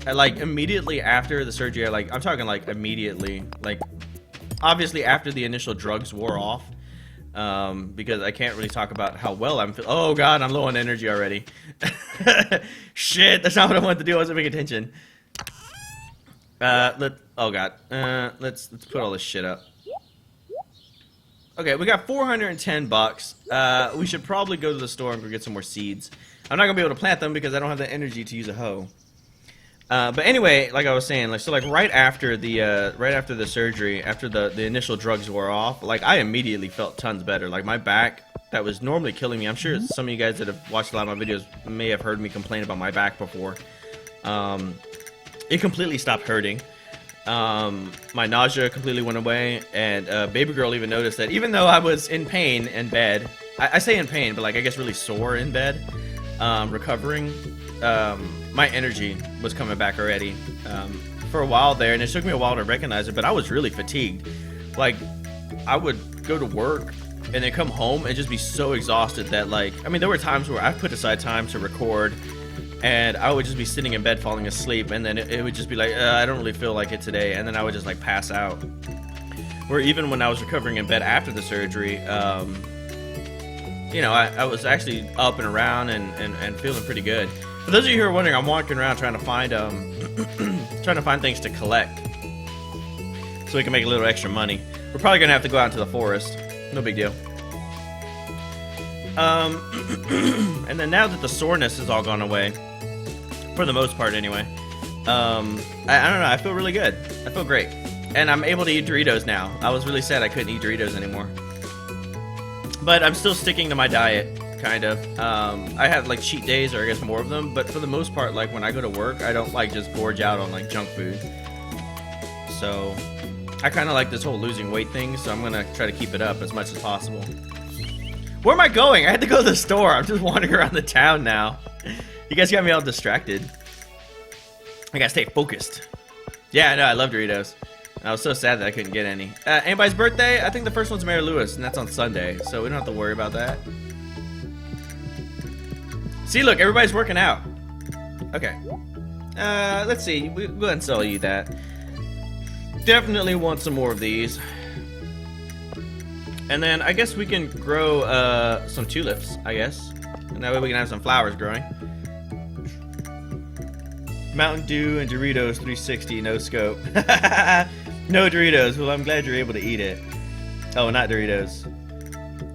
Like, immediately after the surgery, I'm talking, like, immediately. Like, obviously after the initial drugs wore off. Because I can't really talk about how well I'm feeling. Oh god, I'm low on energy already. Shit, that's not what I wanted to do. I wasn't paying attention. Oh god. Let's put all this shit up. Okay, we got 410 bucks. We should probably go to the store and go get some more seeds. I'm not gonna be able to plant them because I don't have the energy to use a hoe. But anyway, like I was saying, like so, like right after the surgery, after the initial drugs wore off, like I immediately felt tons better. Like my back that was normally killing me. I'm sure some of you guys that have watched a lot of my videos may have heard me complain about my back before. It completely stopped hurting. My nausea completely went away, and baby girl even noticed that even though I was in pain in bed, I say in pain, but like I guess really sore in bed, recovering, my energy was coming back already for a while there, and it took me a while to recognize it, but I was really fatigued. Like I would go to work and then come home and just be so exhausted that, like, I mean, there were times where I put aside time to record and I would just be sitting in bed falling asleep, and then it would just be like, I don't really feel like it today, and then I would just like pass out. Where even when I was recovering in bed after the surgery, you know, I was actually up and around and feeling pretty good. For those of you who are wondering, I'm walking around trying to find trying to find things to collect so we can make a little extra money. We're probably gonna have to go out into the forest. No big deal. And then now that the soreness has all gone away, for the most part anyway, I don't know, I feel really good. I feel great. And I'm able to eat Doritos now. I was really sad I couldn't eat Doritos anymore. But I'm still sticking to my diet, kind of. I have like cheat days, or I guess more of them, but for the most part, like when I go to work, I don't like just gorge out on like junk food. So I kind of like this whole losing weight thing, so I'm gonna try to keep it up as much as possible. Where am I going? I had to go to the store. I'm just wandering around the town now. You guys got me all distracted. I gotta stay focused. Yeah, I know, I love Doritos. I was so sad that I couldn't get any. Anybody's birthday? I think the first one's Mary Lewis, and that's on Sunday, so we don't have to worry about that. See, look, everybody's working out. Okay. Let's see. We'll go ahead and sell you that. Definitely want some more of these. And then I guess we can grow some tulips, I guess. And that way we can have some flowers growing. Mountain Dew and Doritos 360, no scope. No Doritos. Well, I'm glad you're able to eat it. Oh, not Doritos.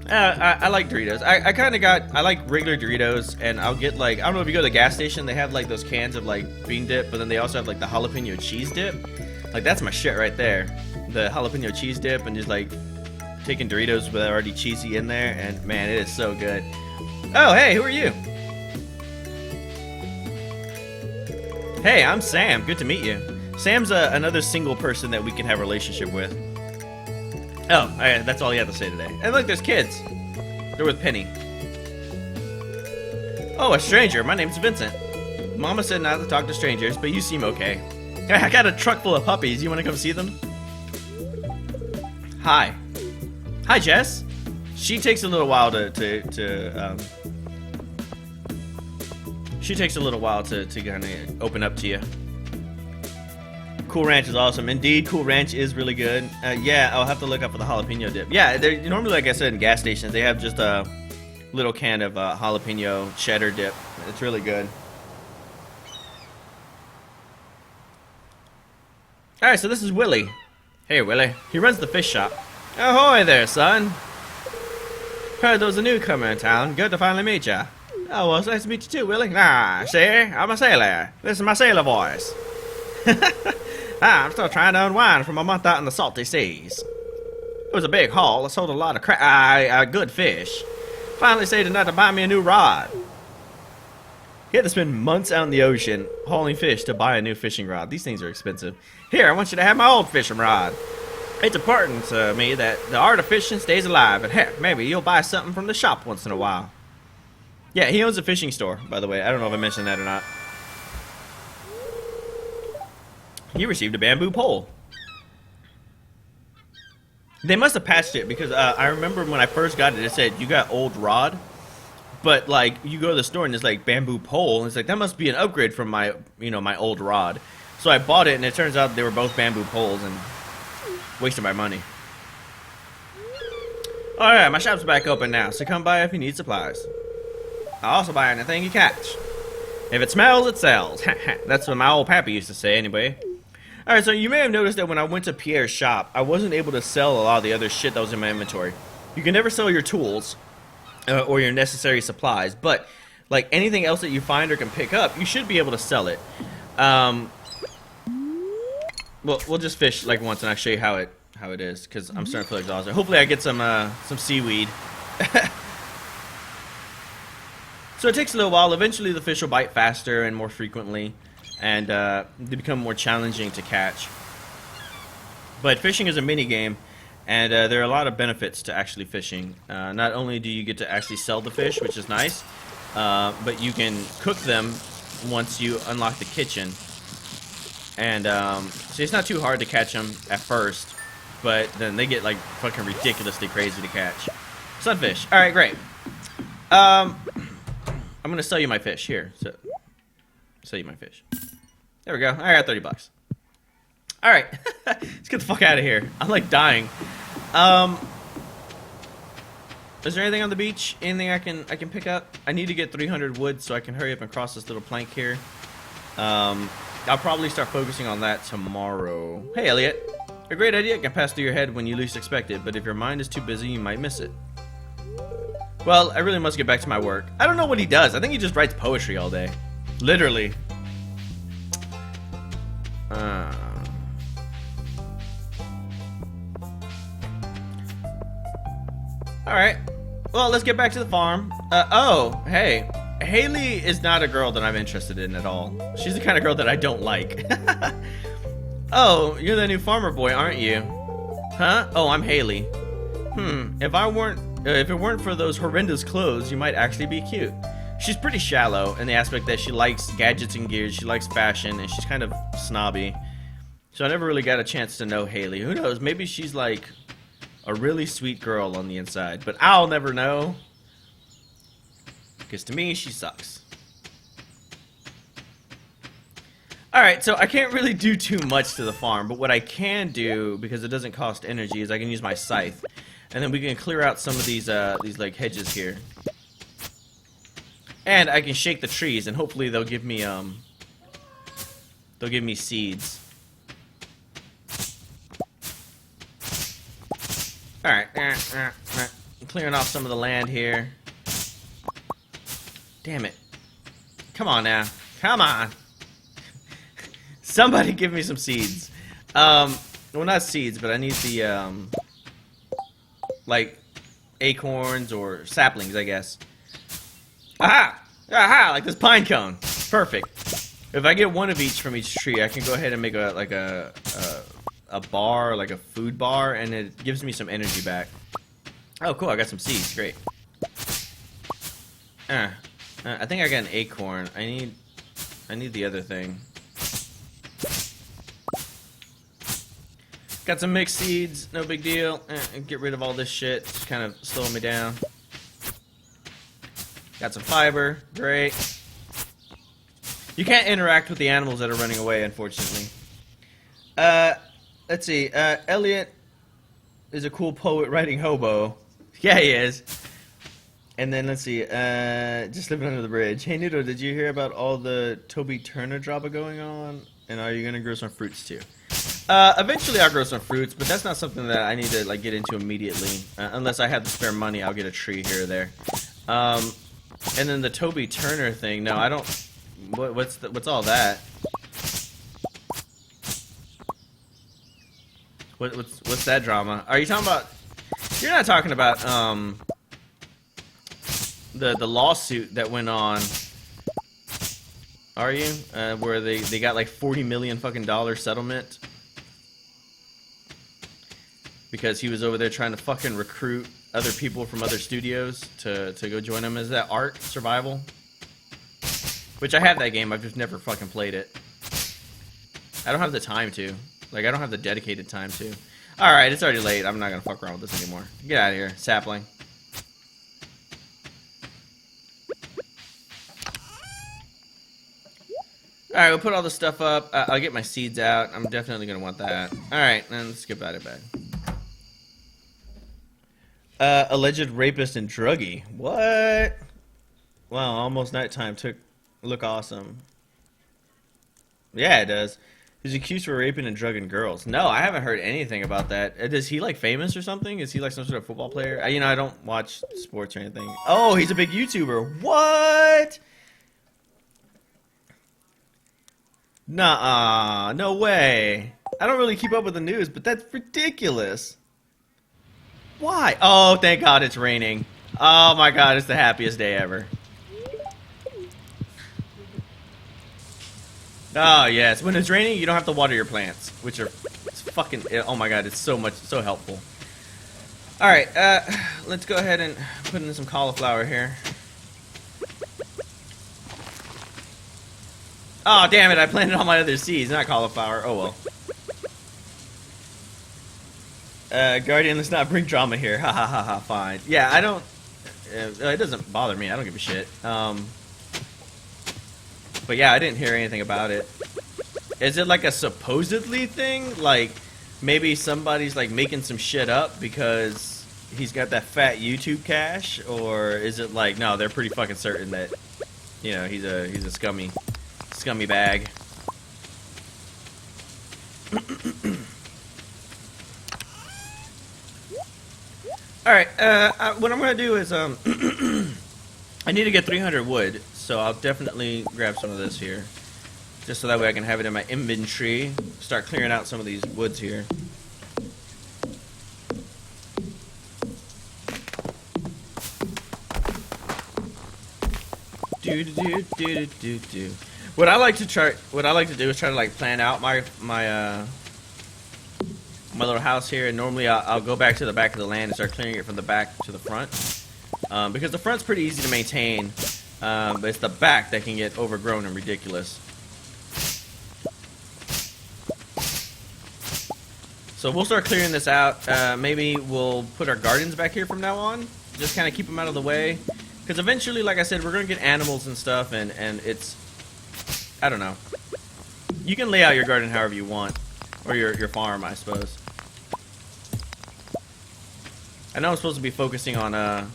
I like Doritos. I like regular Doritos, and I'll get like, I don't know if you go to the gas station, they have like those cans of like bean dip, but then they also have like the jalapeno cheese dip. Like that's my shit right there. The jalapeno cheese dip, and just like taking Doritos with already cheesy in there, and man, it is so good. Oh, hey, who are you? Hey, I'm Sam. Good to meet you. Sam's another single person that we can have a relationship with. Oh, that's all you have to say today. And look, there's kids. They're with Penny. Oh, a stranger. My name's Vincent. Mama said not to talk to strangers, but you seem okay. I got a truck full of puppies. You want to come see them? Hi. Hi, Jess. She takes a little while she takes a little while to kind of open up to you. Cool Ranch is awesome. Indeed, Cool Ranch is really good. Yeah, I'll have to look up for the jalapeno dip. Yeah, they're normally, like I said, in gas stations, they have just a little can of jalapeno cheddar dip. It's really good. Alright, so this is Willie. Hey, Willie. He runs the fish shop. Ahoy there, son. Heard there was a newcomer in town. Good to finally meet ya. Oh, well, it's nice to meet you too, Willie. Ah, see? I'm a sailor. This is my sailor voice. I'm still trying to unwind from a month out in the salty seas. It was a big haul. I sold a lot of good fish. Finally saved enough to buy me a new rod. He had to spend months out in the ocean hauling fish to buy a new fishing rod. These things are expensive. Here, I want you to have my old fishing rod. It's important to me that the art of fishing stays alive, and heck, maybe you'll buy something from the shop once in a while. Yeah, he owns a fishing store, by the way. I don't know if I mentioned that or not. He received a bamboo pole. They must have patched it, because I remember when I first got it, it said, you got old rod. But, like, you go to the store and it's like bamboo pole, and it's like, that must be an upgrade from my, my old rod. So I bought it, and it turns out they were both bamboo poles, and wasted my money. Alright, my shop's back open now, so come by if you need supplies. I'll also buy anything you catch. If it smells, it sells. That's what my old pappy used to say, anyway. Alright, so you may have noticed that when I went to Pierre's shop, I wasn't able to sell a lot of the other shit that was in my inventory. You can never sell your tools, or your necessary supplies, but like anything else that you find or can pick up, you should be able to sell it. Um, we'll just fish like once, and I'll show you how it is, because I'm starting to feel exhausted. Hopefully, I get some seaweed. So it takes a little while. Eventually, the fish will bite faster and more frequently, and they become more challenging to catch. But fishing is a mini game, and there are a lot of benefits to actually fishing. Not only do you get to actually sell the fish, which is nice, but you can cook them once you unlock the kitchen. And so it's not too hard to catch them at first, but then they get like fucking ridiculously crazy to catch. Sunfish. All right, great. I'm gonna sell you my fish here. So, sell you my fish. There we go. I got $30. All right, let's get the fuck out of here. I'm like dying. Is there anything on the beach? Anything I can pick up? I need to get 300 wood so I can hurry up and cross this little plank here. I'll probably start focusing on that tomorrow. Hey, Elliot. A great idea can pass through your head when you least expect it, but if your mind is too busy, you might miss it. Well, I really must get back to my work. I don't know what he does. I think he just writes poetry all day. Literally. Alright. Well, let's get back to the farm. Oh, hey. Haley is not a girl that I'm interested in at all. She's the kind of girl that I don't like. Oh, you're the new farmer boy, aren't you? Huh? Oh, I'm Haley. If it weren't for those horrendous clothes, you might actually be cute. She's pretty shallow in the aspect that she likes gadgets and gears, she likes fashion, and she's kind of snobby. So I never really got a chance to know Haley. Who knows? Maybe she's like a really sweet girl on the inside, but I'll never know. Because to me, she sucks. Alright, so I can't really do too much to the farm, but what I can do, because it doesn't cost energy, is I can use my scythe. And then we can clear out some of these like hedges here. And I can shake the trees, and hopefully they'll give me seeds. Alright, I'm clearing off some of the land here. Damn it. Come on now. Come on. Somebody give me some seeds. Well, not seeds, but I need the, like, acorns or saplings, I guess. Aha! Aha! Like this pine cone. Perfect. If I get one of each from each tree, I can go ahead and make a bar, like a food bar, and it gives me some energy back. Oh, cool! I got some seeds. Great. I think I got an acorn. I need the other thing. Got some mixed seeds. No big deal. Get rid of all this shit. It's kind of slowing me down. Got some fiber. Great. You can't interact with the animals that are running away, unfortunately. Let's see. Elliot is a cool poet writing hobo. Yeah, he is. And then, let's see. Just living under the bridge. Hey, Noodle, did you hear about all the Toby Turner drama going on? And are you going to grow some fruits, too? Eventually I'll grow some fruits, but that's not something that I need to, like, get into immediately. Unless I have the spare money, I'll get a tree here or there. And then the Toby Turner thing. No, I don't... What's all that? What's that drama? Are you talking about... You're not talking about, the lawsuit that went on, are you? Where they got like $40 million fucking settlement because he was over there trying to fucking recruit other people from other studios to go join him. Is that Art Survival? Which I have that game, I've just never fucking played it. I don't have the time to. Like, I don't have the dedicated time to. Alright, it's already late. I'm not gonna fuck around with this anymore. Get out of here, sapling. Alright, we'll put all this stuff up. I'll get my seeds out. I'm definitely gonna want that. Alright, then let's get back. Alleged rapist and druggie. What? Wow, almost nighttime. Look awesome. Yeah, it does. He's accused for raping and drugging girls. No, I haven't heard anything about that. Is he like famous or something? Is he like some sort of football player? You know, I don't watch sports or anything. Oh, he's a big YouTuber. What? Nuh-uh, no way. I don't really keep up with the news, but that's ridiculous. Why? Oh, thank God it's raining. Oh my God, it's the happiest day ever. Oh yes, when it's raining, you don't have to water your plants, which are it's fucking. Oh my God, it's so helpful. All right, let's go ahead and put in some cauliflower here. Oh damn it! I planted all my other seeds, not cauliflower. Oh well. Guardian, let's not bring drama here. Ha ha ha ha. Fine. Yeah, I don't. It doesn't bother me. I don't give a shit. But yeah, I didn't hear anything about it. Is it like a supposedly thing? Like maybe somebody's like making some shit up because he's got that fat YouTube cash, or is it like no? They're pretty fucking certain that you know he's a scummy bag. All right. What I'm gonna do is I need to get 300 wood, so I'll definitely grab some of this here. Just so that way I can have it in my inventory. Start clearing out some of these woods here. Do. What I like to do is try to like plan out my little house here, and normally I'll go back to the back of the land and start clearing it from the back to the front. Because the front's pretty easy to maintain, but it's the back that can get overgrown and ridiculous. So we'll start clearing this out. Maybe we'll put our gardens back here from now on. Just kind of keep them out of the way. Because eventually, like I said, we're going to get animals and stuff, and it's... I don't know. You can lay out your garden however you want. Or your farm, I suppose. I know I'm supposed to be focusing on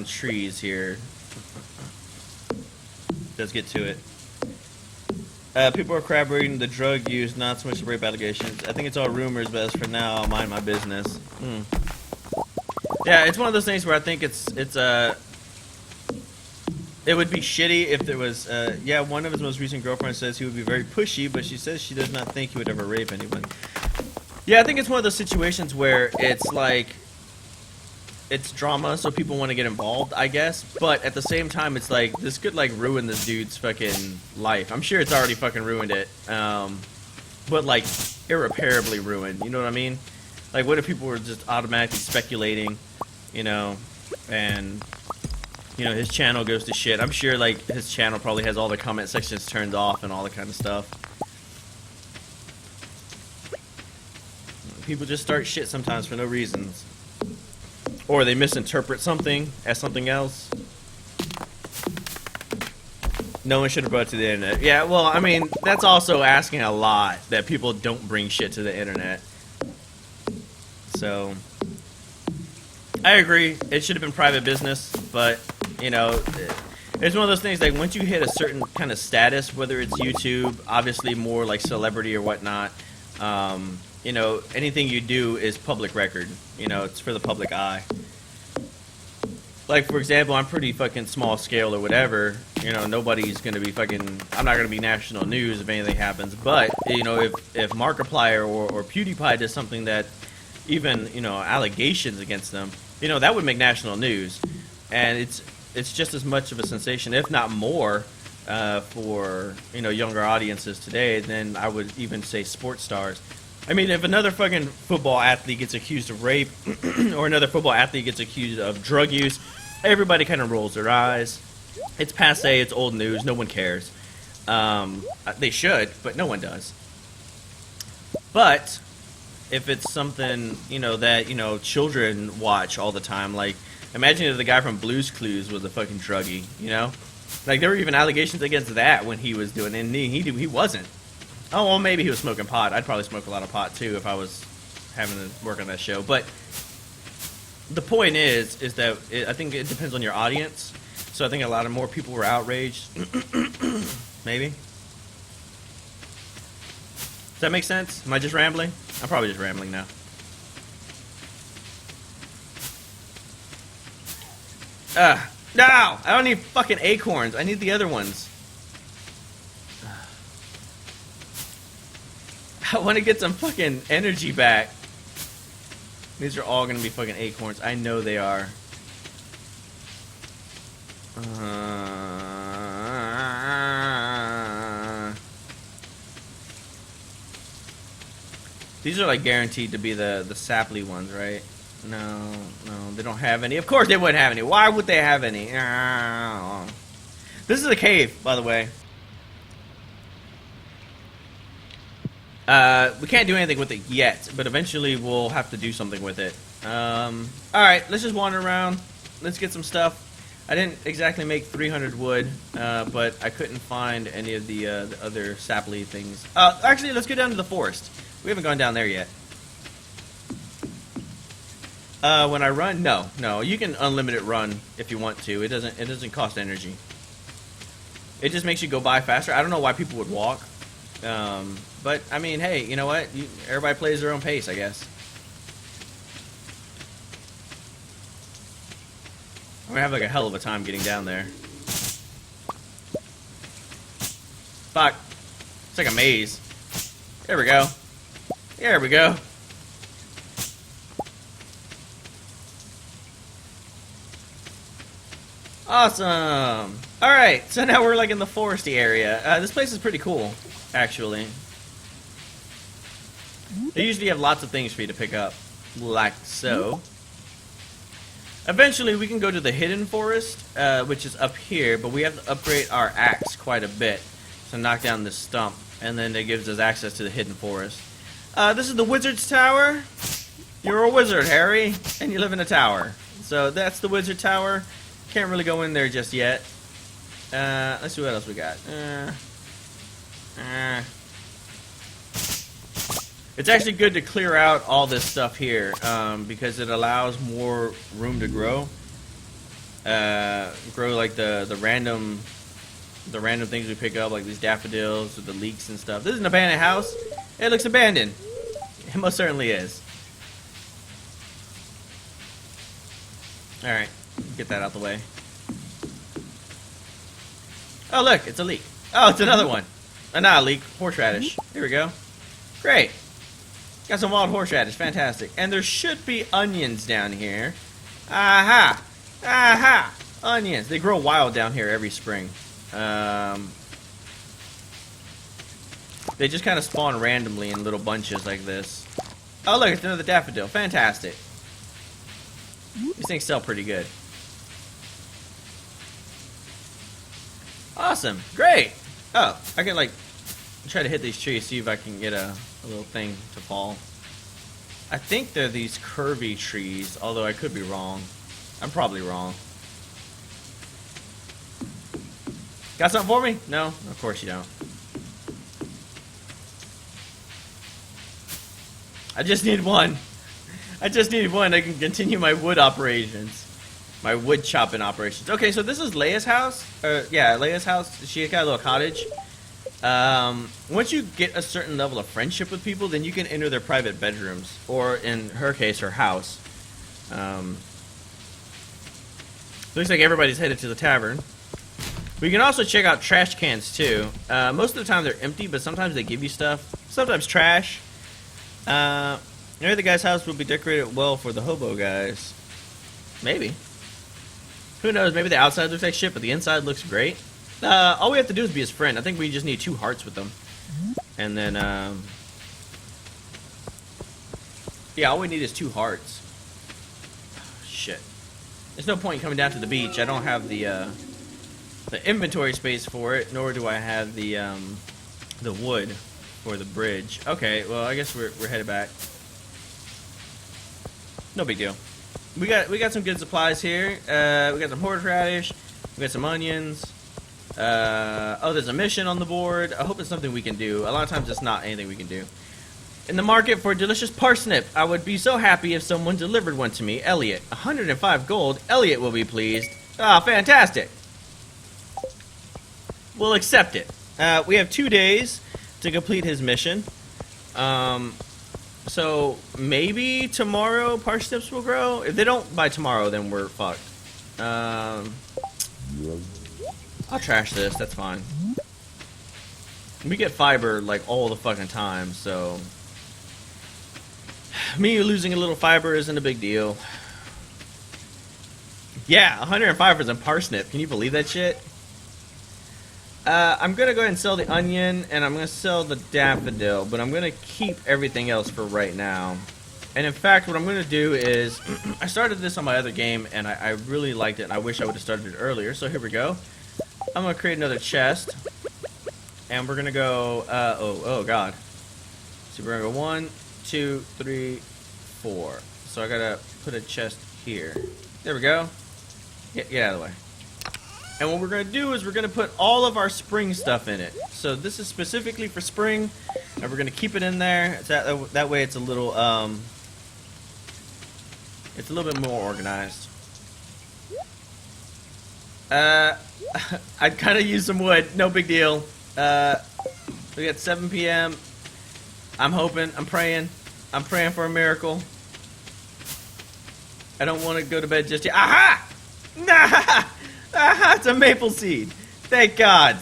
trees here. Let's get to it. People are corroborating the drug use, not so much the rape allegations. I think it's all rumors, but as for now, I'll mind my business. Yeah, it's one of those things where I think it would be shitty if there was, yeah, one of his most recent girlfriends says he would be very pushy, but she says she does not think he would ever rape anyone. Yeah, I think it's one of those situations where it's like, it's drama, so people want to get involved, I guess. But at the same time, it's like, this could like ruin this dude's fucking life. I'm sure it's already fucking ruined it. But like, irreparably ruined, you know what I mean? Like, what if people were just automatically speculating, you know, and... you know, his channel goes to shit. I'm sure, like, his channel probably has all the comment sections turned off and all that kind of stuff. People just start shit sometimes for no reasons. Or they misinterpret something as something else. No one should have brought it to the internet. Yeah, well, I mean, that's also asking a lot that people don't bring shit to the internet. So... I agree. It should have been private business, but, you know, it's one of those things, like, once you hit a certain kind of status, whether it's YouTube, obviously more like celebrity or whatnot, you know, anything you do is public record. You know, it's for the public eye. Like, for example, I'm pretty fucking small scale or whatever. You know, nobody's going to be fucking... I'm not going to be national news if anything happens. But, you know, if Markiplier or PewDiePie does something that even, you know, allegations against them, you know, that would make national news. And it's just as much of a sensation, if not more, for, you know, younger audiences today than I would even say sports stars. I mean, if another fucking football athlete gets accused of rape or another football athlete gets accused of drug use, everybody kind of rolls their eyes. It's passé, it's old news, no one cares. They should, but no one does. But if it's something, you know, that, you know, children watch all the time, like, imagine if the guy from Blue's Clues was a fucking druggie, you know? Like, there were even allegations against that when he was doing it, and he wasn't. Oh, well, maybe he was smoking pot. I'd probably smoke a lot of pot, too, if I was having to work on that show. But the point is that I think it depends on your audience. So I think a lot of more people were outraged. Maybe. Does that make sense? Am I just rambling? I'm probably just rambling now. No! I don't need fucking acorns. I need the other ones. I want to get some fucking energy back. These are all gonna be fucking acorns. I know they are. These are like guaranteed to be the saply ones, right? No, they don't have any. Of course they wouldn't have any. Why would they have any? This is a cave, by the way. We can't do anything with it yet, but eventually we'll have to do something with it. Alright, let's just wander around. Let's get some stuff. I didn't exactly make 300 wood, but I couldn't find any of the other saply things. Actually, let's go down to the forest. We haven't gone down there yet. When I run, no, you can unlimited run if you want to. It doesn't cost energy. It just makes you go by faster. I don't know why people would walk. But I mean, hey, you know what? Everybody plays their own pace, I guess. I'm gonna have like a hell of a time getting down there. Fuck. It's like a maze. There we go. There we go. Awesome. Alright, so now we're like in the foresty area. This place is pretty cool, actually. They usually have lots of things for you to pick up, like so. Eventually, we can go to the hidden forest, which is up here, but we have to upgrade our axe quite a bit to knock down this stump, and then it gives us access to the hidden forest. This is the wizard's tower. You're a wizard, Harry, and you live in a tower. So that's the wizard tower. Can't really go in there just yet. Let's see what else we got. It's actually good to clear out all this stuff here, because it allows more room to grow. Grow like the random things we pick up, like these daffodils with the leeks and stuff. This is an abandoned house. It looks abandoned. It most certainly is. Alright, get that out the way. Oh look, it's a leek. Oh, it's another one. Not a leek, horseradish. Here we go. Great. Got some wild horseradish, fantastic. And there should be onions down here. Aha! Aha! Onions. They grow wild down here every spring. They just kind of spawn randomly in little bunches like this. Oh look, it's another daffodil. Fantastic. These things sell pretty good. Awesome. Great. Oh, I can like try to hit these trees, see if I can get a little thing to fall. I think they're these curvy trees, although I could be wrong. I'm probably wrong. Got something for me? No? Of course you don't. I just need one. I just need one. I can continue my wood operations. My wood chopping operations. Okay, so this is Leia's house. Yeah, Leia's house. She got a little cottage. Once you get a certain level of friendship with people, then you can enter their private bedrooms. Or, in her case, her house. Looks like everybody's headed to the tavern. We can also check out trash cans, too. Most of the time they're empty, but sometimes they give you stuff. Sometimes trash. Maybe the guy's house will be decorated well for the hobo guys. Maybe. Who knows? Maybe the outside looks like shit, but the inside looks great. All we have to do is be his friend. I think we just need 2 hearts with them. And then, yeah, all we need is 2 hearts. Shit. There's no point in coming down to the beach. I don't have the inventory space for it, nor do I have the wood for the bridge. Okay, well, I guess we're headed back. No big deal. We got some good supplies here. We got some horseradish. We got some onions. Oh, there's a mission on the board. I hope it's something we can do. A lot of times it's not anything we can do. In the market for a delicious parsnip. I would be so happy if someone delivered one to me. Elliot. 105 gold. Elliot will be pleased. Ah, fantastic. We'll accept it. We have 2 days to complete his mission. So maybe tomorrow parsnips will grow. If they don't by tomorrow, then we're fucked. I'll trash this. That's fine. We get fiber like all the fucking time, so me losing a little fiber isn't a big deal. Yeah, 105% parsnip. Can you believe that shit? I'm gonna go ahead and sell the onion, and I'm gonna sell the daffodil, but I'm gonna keep everything else for right now. And in fact, what I'm gonna do is, I started this on my other game, and I really liked it, and I wish I would have started it earlier, so here we go. I'm gonna create another chest, and we're gonna go, oh god. So we're gonna go 1, 2, 3, 4. So I gotta put a chest here. There we go. Get out of the way. And what we're going to do is we're going to put all of our spring stuff in it. So this is specifically for spring, and we're going to keep it in there. That way it's a little bit more organized. I'd kind of use some wood. No big deal. We got 7 p.m. I'm hoping. I'm praying. I'm praying for a miracle. I don't want to go to bed just yet. Aha! Nah! Aha! It's a maple seed. Thank God.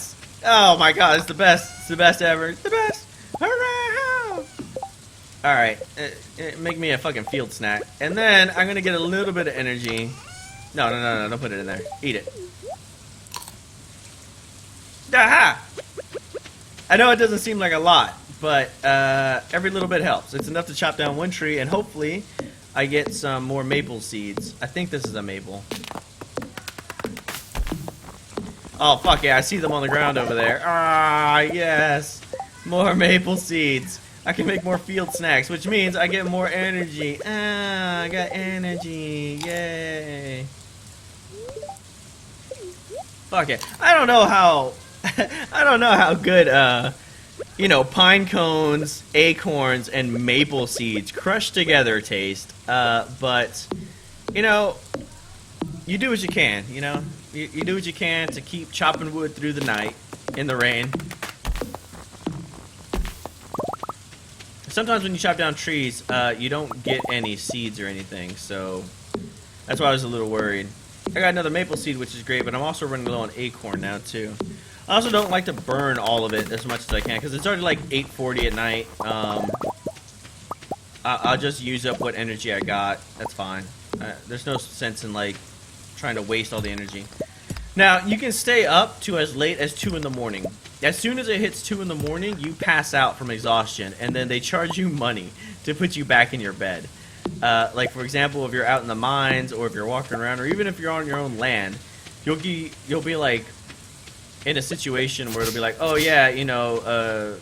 Oh my God! It's the best. It's the best ever. It's the best. Hurrah! All right. Make me a fucking field snack, and then I'm gonna get a little bit of energy. No! Don't put it in there. Eat it. Aha! I know it doesn't seem like a lot, but every little bit helps. It's enough to chop down one tree, and hopefully I get some more maple seeds. I think this is a maple. Oh, fuck yeah, I see them on the ground over there. Ah, yes. More maple seeds. I can make more field snacks, which means I get more energy. Ah, I got energy. Yay. Fuck it. I don't know how good, you know, pine cones, acorns, and maple seeds crushed together taste. But, you know, you do what you can, you know? You do what you can to keep chopping wood through the night in the rain. Sometimes when you chop down trees, you don't get any seeds or anything, so that's why I was a little worried. I got another maple seed, which is great, but I'm also running low on acorn now, too. I also don't like to burn all of it as much as I can, because it's already like 8:40 at night. I'll just use up what energy I got. That's fine. There's no sense in, like, trying to waste all the energy. Now, you can stay up to as late as 2 in the morning. As soon as it hits 2 in the morning, you pass out from exhaustion, and then they charge you money to put you back in your bed. Like, for example, if you're out in the mines, or if you're walking around, or even if you're on your own land, you'll be like, in a situation where it'll be like, oh yeah, you know,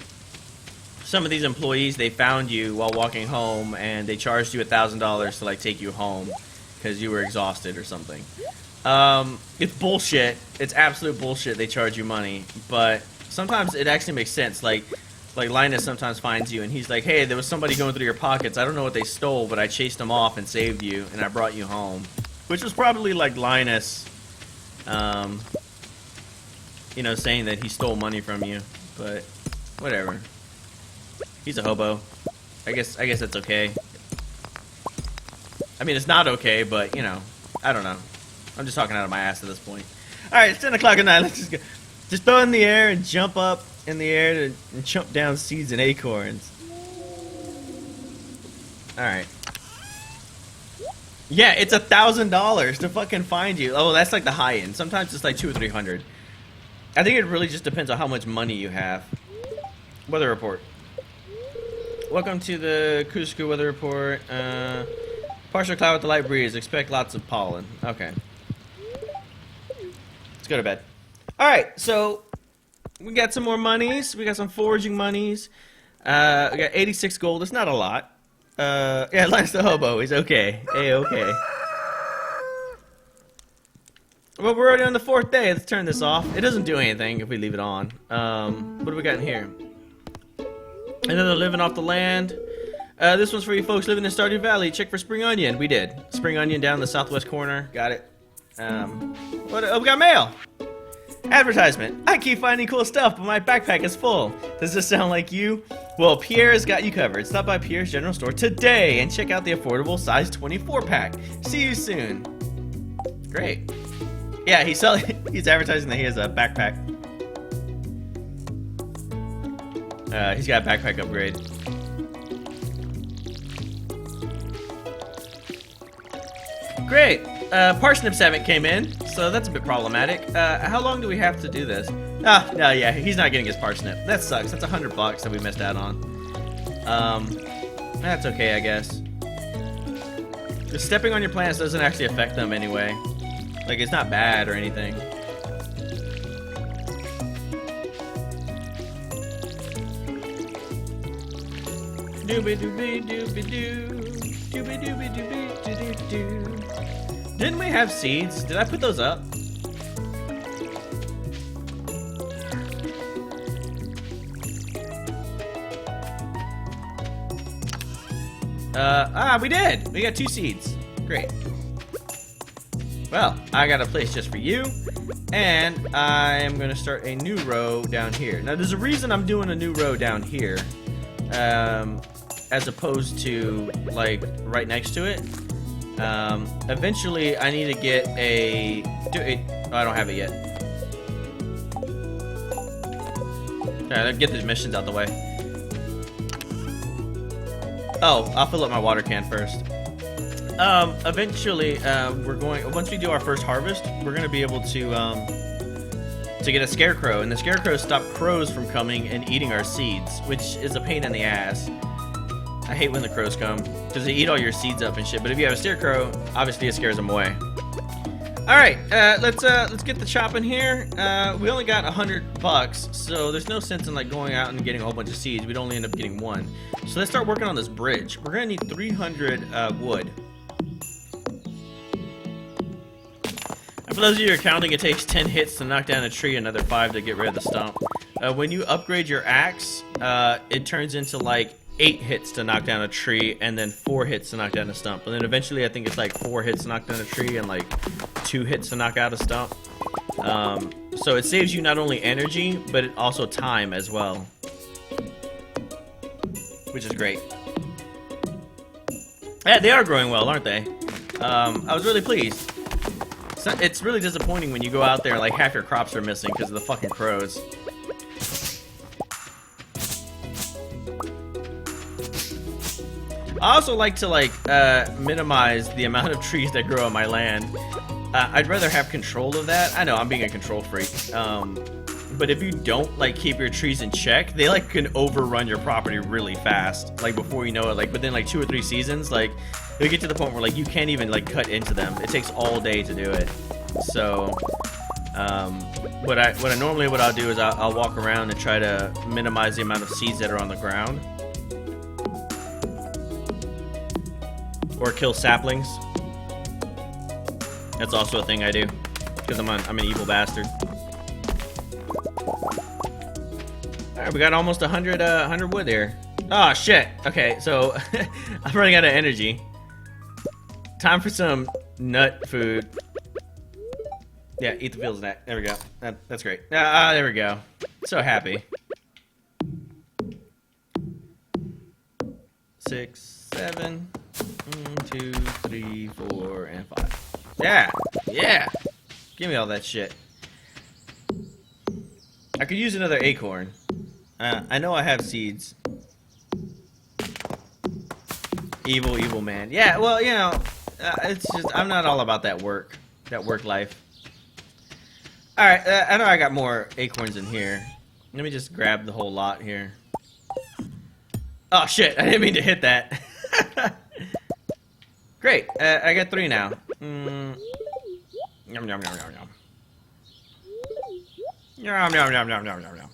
some of these employees, they found you while walking home, and they charged you $1,000 to, like, take you home because you were exhausted or something. It's bullshit. It's absolute bullshit. They charge you money, but sometimes it actually makes sense. Like Linus sometimes finds you, and he's like, hey, there was somebody going through your pockets. I don't know what they stole, but I chased them off and saved you, and I brought you home. Which was probably like Linus, you know, saying that he stole money from you, but whatever. He's a hobo. I guess that's okay. I mean, it's not okay, but, you know, I don't know. I'm just talking out of my ass at this point. Alright, it's 10 o'clock at night. Let's just go. Just throw it in the air and jump up in the air and chomp down seeds and acorns. Alright. Yeah, it's $1,000 to fucking find you. Oh, that's like the high end. Sometimes it's like 200 or 300. I think it really just depends on how much money you have. Weather report. Welcome to the Cusco weather report. Partial cloud with a light breeze. Expect lots of pollen. Okay. Let's go to bed. Alright, so we got some more monies. We got some foraging monies. We got 86 gold. It's not a lot. Yeah, Linus the hobo. He's okay. A-okay. Well, we're already on the 4th day. Let's turn this off. It doesn't do anything if we leave it on. What do we got in here? Another living off the land. This one's for you folks living in Stardew Valley. Check for spring onion. We did. Spring onion down in the southwest corner. Got it. Oh, we got mail. Advertisement. I keep finding cool stuff, but my backpack is full. Does this sound like you? Well, Pierre's got you covered. Stop by Pierre's General Store today and check out the affordable size 24-pack. See you soon. Great. Yeah, he's advertising that he has a backpack. He's got a backpack upgrade. Great. Parsnips haven't came in, so that's a bit problematic. How long do we have to do this? Ah, no, yeah, he's not getting his parsnip. That sucks. That's $100 that we missed out on. That's okay, I guess. Just stepping on your plants doesn't actually affect them anyway. Like, it's not bad or anything. Dooby dooby dooby doo. Dooby dooby dooby doo doo doo. Didn't we have seeds? Did I put those up? We did! We got 2 seeds. Great. Well, I got a place just for you, and I am gonna start a new row down here. Now, there's a reason I'm doing a new row down here, as opposed to, like, right next to it. Eventually, I need to get a... Oh, I don't have it yet. Alright, let's get the missions out the way. Oh, I'll fill up my water can first. Eventually, once we do our first harvest, we're gonna be able to get a scarecrow, and the scarecrows stop crows from coming and eating our seeds, which is a pain in the ass. I hate when the crows come, because they eat all your seeds up and shit, but if you have a scarecrow, obviously it scares them away. Alright, let's get the chopping here. We only got $100, so there's no sense in like going out and getting a whole bunch of seeds. We'd only end up getting 1. So let's start working on this bridge. We're gonna need 300 wood. And for those of you who are counting, it takes 10 hits to knock down a tree, another 5 to get rid of the stump. When you upgrade your axe, it turns into like 8 hits to knock down a tree, and then 4 hits to knock down a stump. And then eventually I think it's like 4 hits to knock down a tree and like 2 hits to knock out a stump. So it saves you not only energy, but it also time as well, which is great. Yeah, they are growing well, aren't they? I was really pleased. It's really disappointing when you go out there and like half your crops are missing because of the fucking crows. I also like to like minimize the amount of trees that grow on my land. I'd rather have control of that. I know I'm being a control freak, but if you don't like keep your trees in check, they like can overrun your property really fast. Like before you know it, like within like 2 or 3 seasons, like you get to the point where like you can't even like cut into them. It takes all day to do it. So what I'll do is I'll walk around and try to minimize the amount of seeds that are on the ground. Or kill saplings. That's also a thing I do, because I'm an evil bastard. All right, we got almost 100 wood there. Oh shit. Okay, so I'm running out of energy. Time for some nut food. Yeah, eat the field snack. There we go. That's great. There we go. So happy. 6, 7. 1, 2, 3, 4, and 5. Yeah, yeah. Give me all that shit. I could use another acorn. I know I have seeds. Evil, evil man. Yeah, well, you know, it's just I'm not all about that work life. All right, I know I got more acorns in here. Let me just grab the whole lot here. Oh shit! I didn't mean to hit that. Great, I got 3 now. Yum yum yum yum yum. Yum yum yum yum yum yum yum.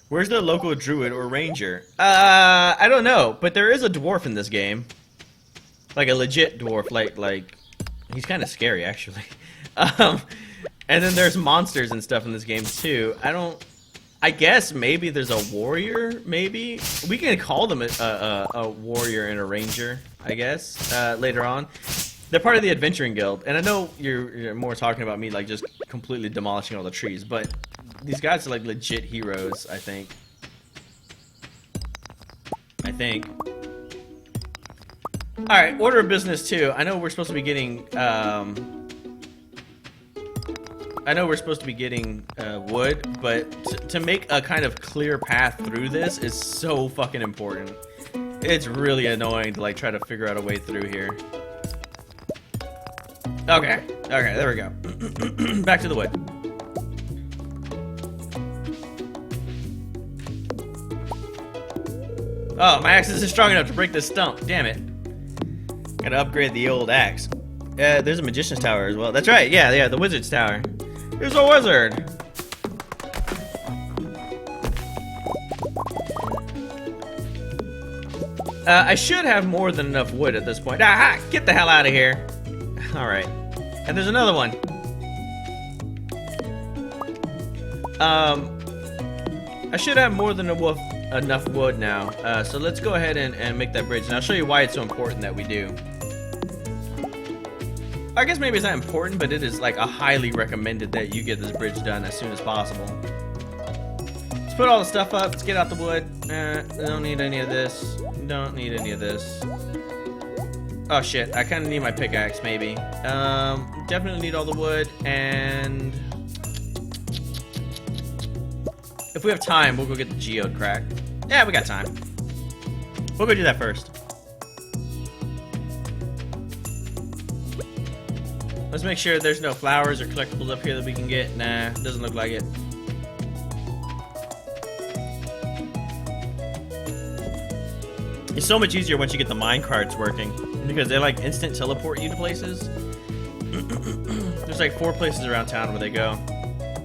Where's the local druid or ranger? I don't know, but there is a dwarf in this game. Like a legit dwarf, like he's kind of scary actually. And then there's monsters and stuff in this game too. I guess maybe there's a warrior, maybe? We can call them a warrior and a ranger, I guess, later on. They're part of the adventuring guild, and I know you're more talking about me like just completely demolishing all the trees, but these guys are like legit heroes, I think. Alright, order of business too. I know we're supposed to be getting, I know we're supposed to be getting wood, but to make a kind of clear path through this is so fucking important. It's really annoying to like try to figure out a way through here. Okay, there we go. Back to the wood. Oh, my axe isn't strong enough to break this stump. Damn it. Gotta upgrade the old axe. There's a magician's tower as well. That's right, yeah, the wizard's tower. There's a wizard. I should have more than enough wood at this point. Aha! Get the hell out of here. Alright. And there's another one. I should have more than enough wood now. So let's go ahead and make that bridge. And I'll show you why it's so important that we do. I guess maybe it's not important, but it is like a highly recommended that you get this bridge done as soon as possible. Let's put all the stuff up. Let's get out the wood. Don't need any of this. Don't need any of this. Oh shit, I kind of need my pickaxe maybe. Definitely need all the wood, and if we have time, we'll go get the geode crack. Yeah, we got time. We'll go do that first. Let's make sure there's no flowers or collectibles up here that we can get. Nah, doesn't look like it. It's so much easier once you get the mine carts working, because they like instant teleport you to places. There's like 4 places around town where they go.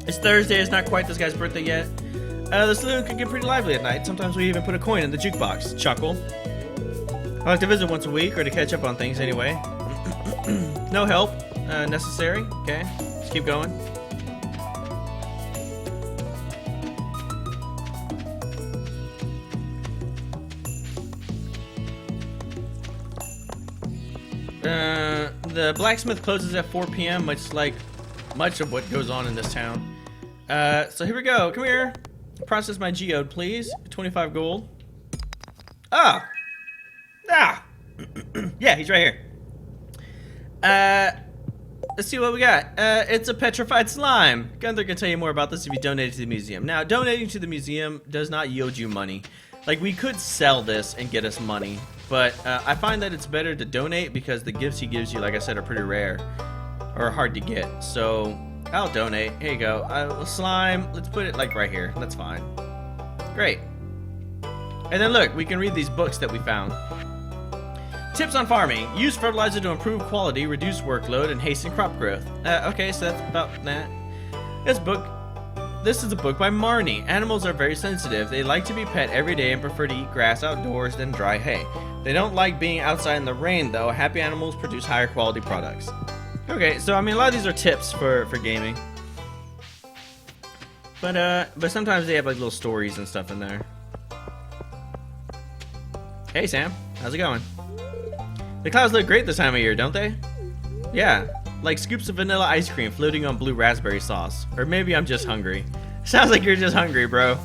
It's Thursday, it's not quite this guy's birthday yet. The saloon can get pretty lively at night. Sometimes we even put a coin in the jukebox. Chuckle. I like to visit once a week or to catch up on things anyway. No help necessary. Okay, let's keep going. The blacksmith closes at 4 p.m. much of what goes on in this town. So here we go. Come here. Process my geode, please. 25 gold. Ah! Yeah, he's right here. Let's see what we got. It's a petrified slime. Gunther can tell you more about this if you donate it to the museum. Now, donating to the museum does not yield you money. Like, we could sell this and get us money, but I find that it's better to donate because the gifts he gives you, like I said, are pretty rare or hard to get. So I'll donate. Here you go. Slime. Let's put it like right here. That's fine. Great. And then look, we can read these books that we found. Tips on farming. Use fertilizer to improve quality, reduce workload, and hasten crop growth. Okay, so that's about that. This is a book by Marnie. Animals are very sensitive. They like to be pet every day and prefer to eat grass outdoors than dry hay. They don't like being outside in the rain, though. Happy animals produce higher quality products. Okay, so I mean, a lot of these are tips for gaming. But sometimes they have like little stories and stuff in there. Hey Sam, how's it going? The clouds look great this time of year, don't they? Yeah, like scoops of vanilla ice cream floating on blue raspberry sauce. Or maybe I'm just hungry. Sounds like you're just hungry, bro.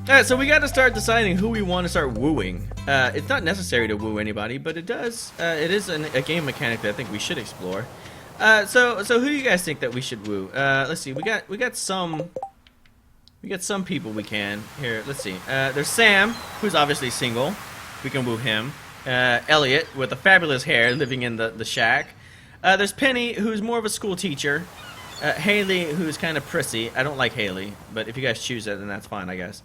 Alright, so we gotta start deciding who we want to start wooing. It's not necessary to woo anybody, but it is a game mechanic that I think we should explore. So who do you guys think that we should woo? Let's see, we got some people we can. Here, let's see. There's Sam, who's obviously single. We can woo him. Elliot, with the fabulous hair, living in the shack. There's Penny, who's more of a school teacher. Haley, who's kind of prissy. I don't like Haley, but if you guys choose it, then that's fine, I guess.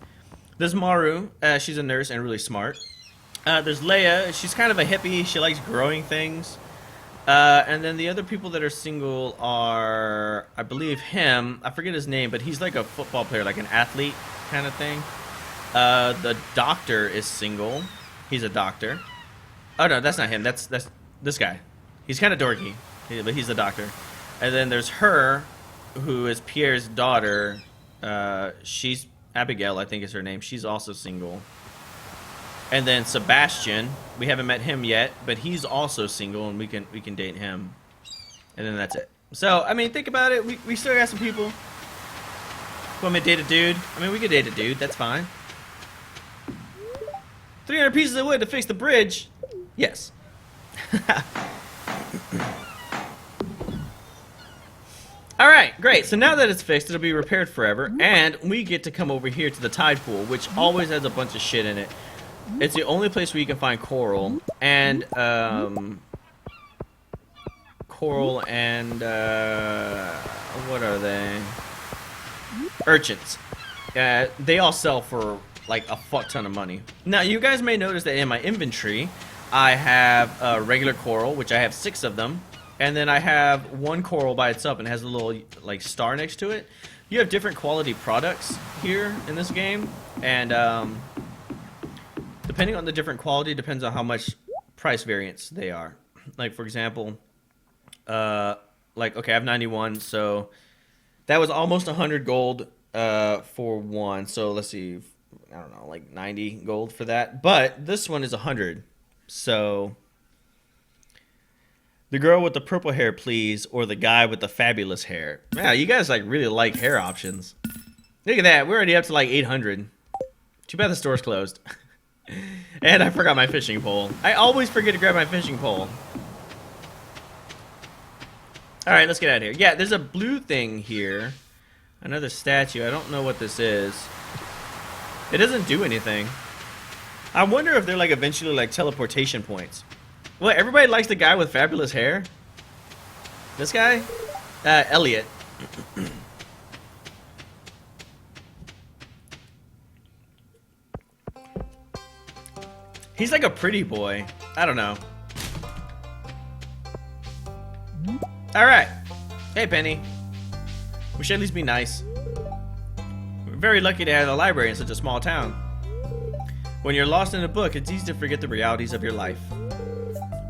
There's Maru. She's a nurse and really smart. There's Leia. She's kind of a hippie. She likes growing things. And then the other people that are single are, I believe him. I forget his name, but he's like a football player, like an athlete kind of thing. The doctor is single. He's a doctor. Oh no, that's not him. That's this guy. He's kind of dorky, but he's the doctor. And then there's her, who is Pierre's daughter. She's Abigail, I think is her name. She's also single. And then Sebastian, we haven't met him yet, but he's also single, and we can date him. And then that's it. So I mean, think about it. We still got some people. Want me to date a dude? I mean, we could date a dude. That's fine. 300 pieces of wood to fix the bridge. Yes. All right. Alright, great. So now that it's fixed, it'll be repaired forever, and we get to come over here to the tide pool, which always has a bunch of shit in it. It's the only place where you can find coral, and, what are they? Urchins. They all sell for, like, a fuck ton of money. Now, you guys may notice that in my inventory, I have regular coral, which I have 6 of them. And then I have 1 coral by itself and has a little like star next to it. You have different quality products here in this game, and depending on the different quality depends on how much price variance they are. Like for example, like okay, I have 91, so that was almost 100 gold for one. So let's see, I don't know, like 90 gold for that. But this one is 100, so. The girl with the purple hair, please, or the guy with the fabulous hair. Wow, you guys like really like hair options. Look at that, we're already up to like 800. Too bad the store's closed. And I forgot my fishing pole. I always forget to grab my fishing pole. Alright, let's get out of here. Yeah, there's a blue thing here. Another statue, I don't know what this is. It doesn't do anything. I wonder if they're like eventually like teleportation points. What, everybody likes the guy with fabulous hair? This guy? Elliot. He's like a pretty boy. I don't know. Alright. Hey, Penny. We should at least be nice. We're very lucky to have a library in such a small town. When you're lost in a book, it's easy to forget the realities of your life.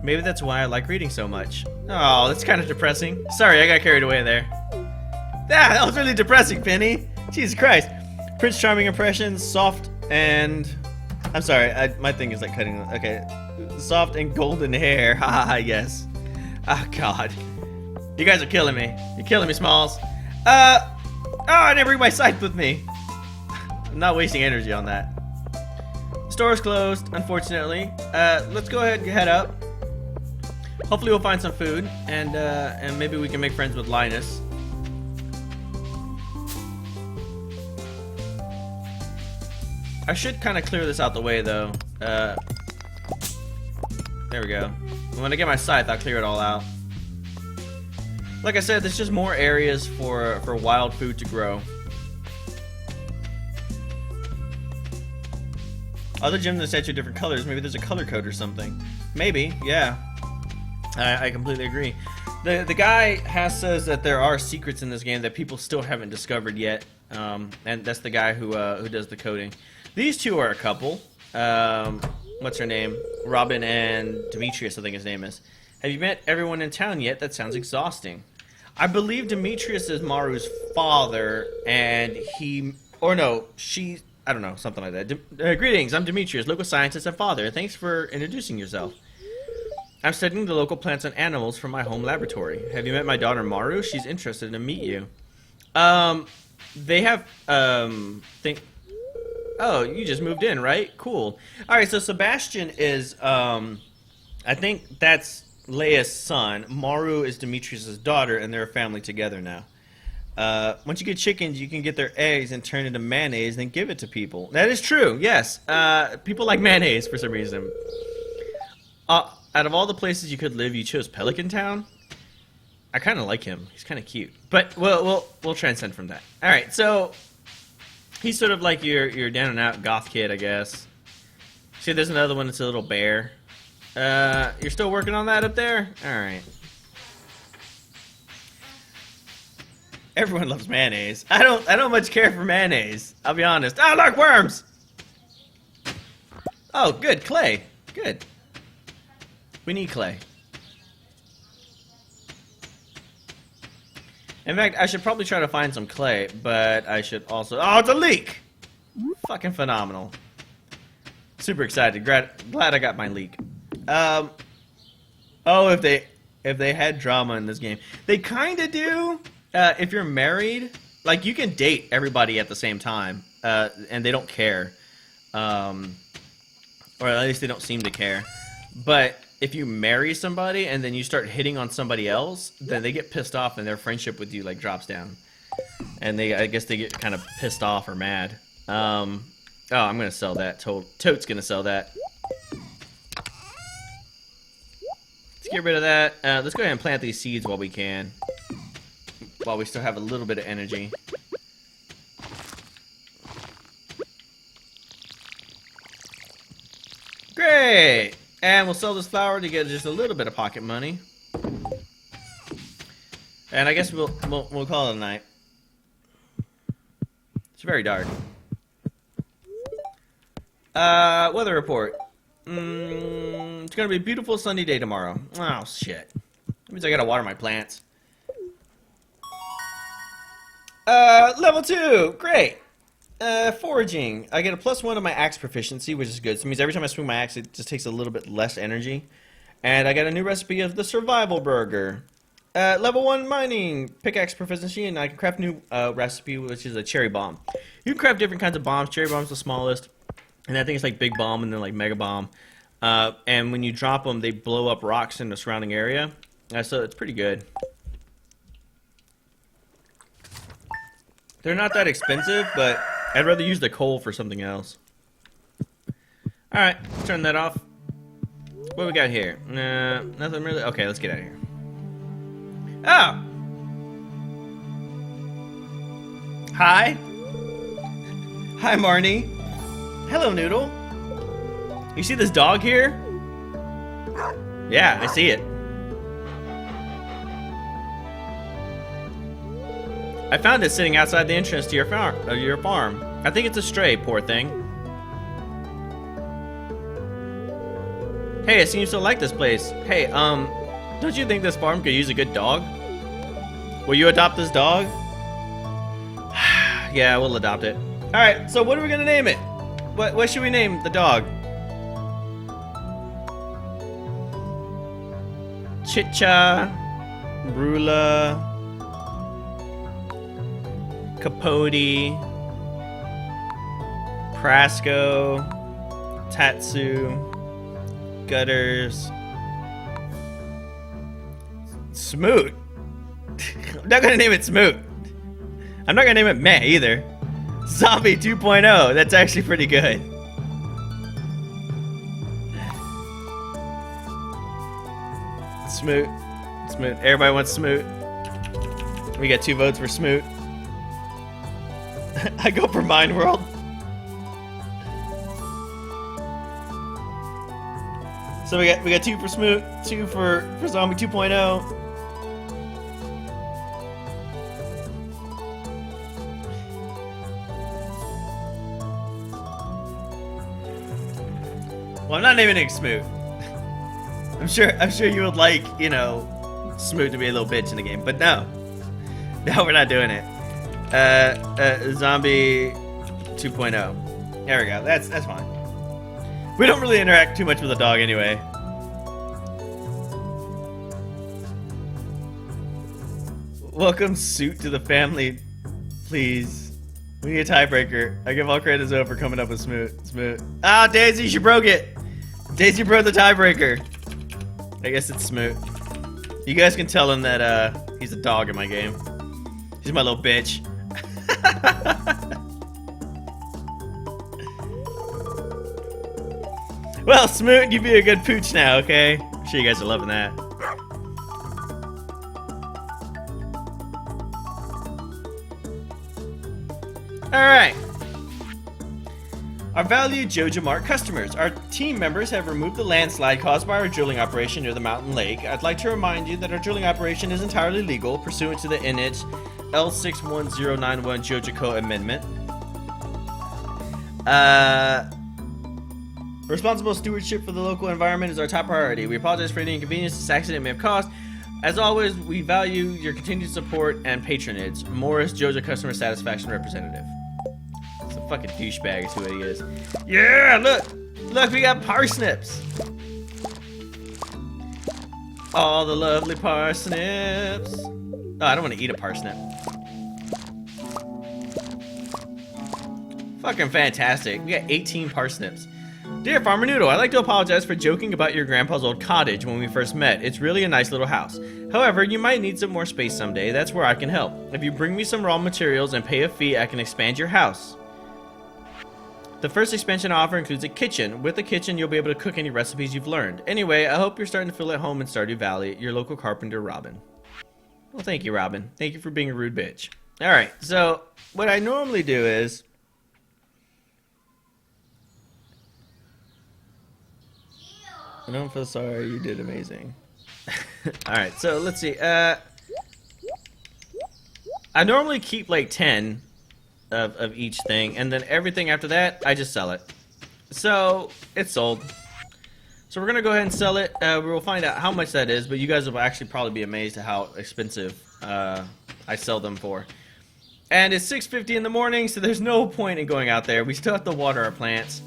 Maybe that's why I like reading so much. Oh, that's kind of depressing. Sorry, I got carried away there. Ah, that was really depressing, Penny. Jesus Christ. Prince Charming impressions, soft and... I'm sorry, my thing is like cutting... Okay. Soft and golden hair. Haha, yes. Oh, God. You guys are killing me. You're killing me, Smalls. Oh, I didn't bring my scythe with me. I'm not wasting energy on that. The store is closed, unfortunately. Let's go ahead and head up. Hopefully we'll find some food, and maybe we can make friends with Linus. I should kind of clear this out the way, though. There we go. When I get my scythe, I'll clear it all out. Like I said, there's just more areas for wild food to grow. Other gems in the statue are different colors. Maybe there's a color code or something. Maybe, yeah. I completely agree. The guy says that there are secrets in this game that people still haven't discovered yet, and that's the guy who does the coding. These two are a couple. What's her name? Robin and Demetrius, I think his name is. Have you met everyone in town yet? That sounds exhausting. I believe Demetrius is Maru's father, and she. I don't know, something like that. Greetings, I'm Demetrius, local scientist and father. Thanks for introducing yourself. I'm studying the local plants and animals from my home laboratory. Have you met my daughter Maru? She's interested to meet you. They have, oh, you just moved in, right? Cool. Alright, so Sebastian is, I think that's Leia's son. Maru is Demetrius' daughter, and they're a family together now. Once you get chickens, you can get their eggs and turn into mayonnaise, then give it to people. That is true, yes. People like mayonnaise for some reason. Out of all the places you could live, you chose Pelican Town? I kind of like him. He's kind of cute. But we'll transcend from that. All right, so he's sort of like your down and out goth kid, I guess. See, there's another one that's a little bear. You're still working on that up there? All right. Everyone loves mayonnaise. I don't much care for mayonnaise. I'll be honest. Oh, look, worms! Oh, good, clay. Good. We need clay. In fact, I should probably try to find some clay, but I should also... Oh, it's a leek! Fucking phenomenal. Super excited. Glad I got my leek. Oh, if they had drama in this game. They kind of do. If you're married, like, you can date everybody at the same time, and they don't care. Or at least they don't seem to care. But if you marry somebody and then you start hitting on somebody else, then they get pissed off and their friendship with you like drops down. And I guess they get kind of pissed off or mad. Oh, I'm gonna sell that. Tote's gonna sell that. Let's get rid of that. Let's go ahead and plant these seeds while we can. While we still have a little bit of energy. Great! And we'll sell this flower to get just a little bit of pocket money. And I guess we'll call it a night. It's very dark. Weather report. It's gonna be a beautiful sunny day tomorrow. Oh, shit. That means I gotta water my plants. Level 2! Great! Foraging. I get a +1 on my axe proficiency, which is good. So it means every time I swing my axe, it just takes a little bit less energy. And I got a new recipe of the survival burger. Level 1 mining. Pickaxe proficiency, and I can craft a new recipe, which is a cherry bomb. You can craft different kinds of bombs. Cherry bomb's the smallest. And I think it's like big bomb and then like mega bomb. And when you drop them, they blow up rocks in the surrounding area. So it's pretty good. They're not that expensive, but I'd rather use the coal for something else. Alright, turn that off. What do we got here? Nothing really. Okay, let's get out of here. Oh! Hi. Hi, Marnie. Hello, Noodle. You see this dog here? Yeah, I see it. I found it sitting outside the entrance to your farm. I think it's a stray, poor thing. Hey, it seems to like this place. Hey, don't you think this farm could use a good dog? Will you adopt this dog? Yeah, we'll adopt it. Alright, so what are we gonna name it? What should we name the dog? Chicha, Brula, Capote, Prasco, Tatsu, Gutters, Smoot. I'm not gonna name it Smoot. I'm not gonna name it Meh either. Zombie 2.0. That's actually pretty good. Smoot. Smoot. Everybody wants Smoot. We got 2 votes for Smoot. I go for Mind World. So we got 2 for Smoot, 2 for Zombie 2.0. Well, I'm not naming it Smoot. I'm sure you would like, you know, Smoot to be a little bitch in the game, but no. No, we're not doing it. Zombie 2.0. There we go. That's fine. We don't really interact too much with the dog anyway. Welcome Suit to the family, please. We need a tiebreaker. I give all credit to Zoe for coming up with Smoot. Ah, Daisy, she broke it. Daisy broke the tiebreaker. I guess it's Smoot. You guys can tell him that he's a dog in my game. He's my little bitch. Well, Smoot, you be a good pooch now, okay? I'm sure you guys are loving that. Alright. Our valued Joja Mart customers. Our team members have removed the landslide caused by our drilling operation near the mountain lake. I'd like to remind you that our drilling operation is entirely legal, pursuant to the NH L61091 Joja Co Amendment. Responsible stewardship for the local environment is our top priority. We apologize for any inconvenience this accident may have caused. As always, we value your continued support and patronage. Morris, Joja Customer Satisfaction Representative. It's a fucking douchebag is who he is. Yeah, look, we got parsnips. All the lovely parsnips. Oh, I don't want to eat a parsnip. Fucking fantastic. We got 18 parsnips. Dear Farmer Noodle, I'd like to apologize for joking about your grandpa's old cottage when we first met. It's really a nice little house. However, you might need some more space someday. That's where I can help. If you bring me some raw materials and pay a fee, I can expand your house. The first expansion offer includes a kitchen. With the kitchen, you'll be able to cook any recipes you've learned. Anyway, I hope you're starting to feel at home in Stardew Valley. Your local carpenter, Robin. Well, thank you, Robin. Thank you for being a rude bitch. Alright, so what I normally do is... I don't feel sorry, you did amazing. Alright, so let's see. I normally keep like 10 of each thing, and then everything after that, I just sell it. So, it's sold. So we're gonna go ahead and sell it. We'll find out how much that is, but you guys will actually probably be amazed at how expensive I sell them for. And it's 6:50 in the morning, so there's no point in going out there. We still have to water our plants.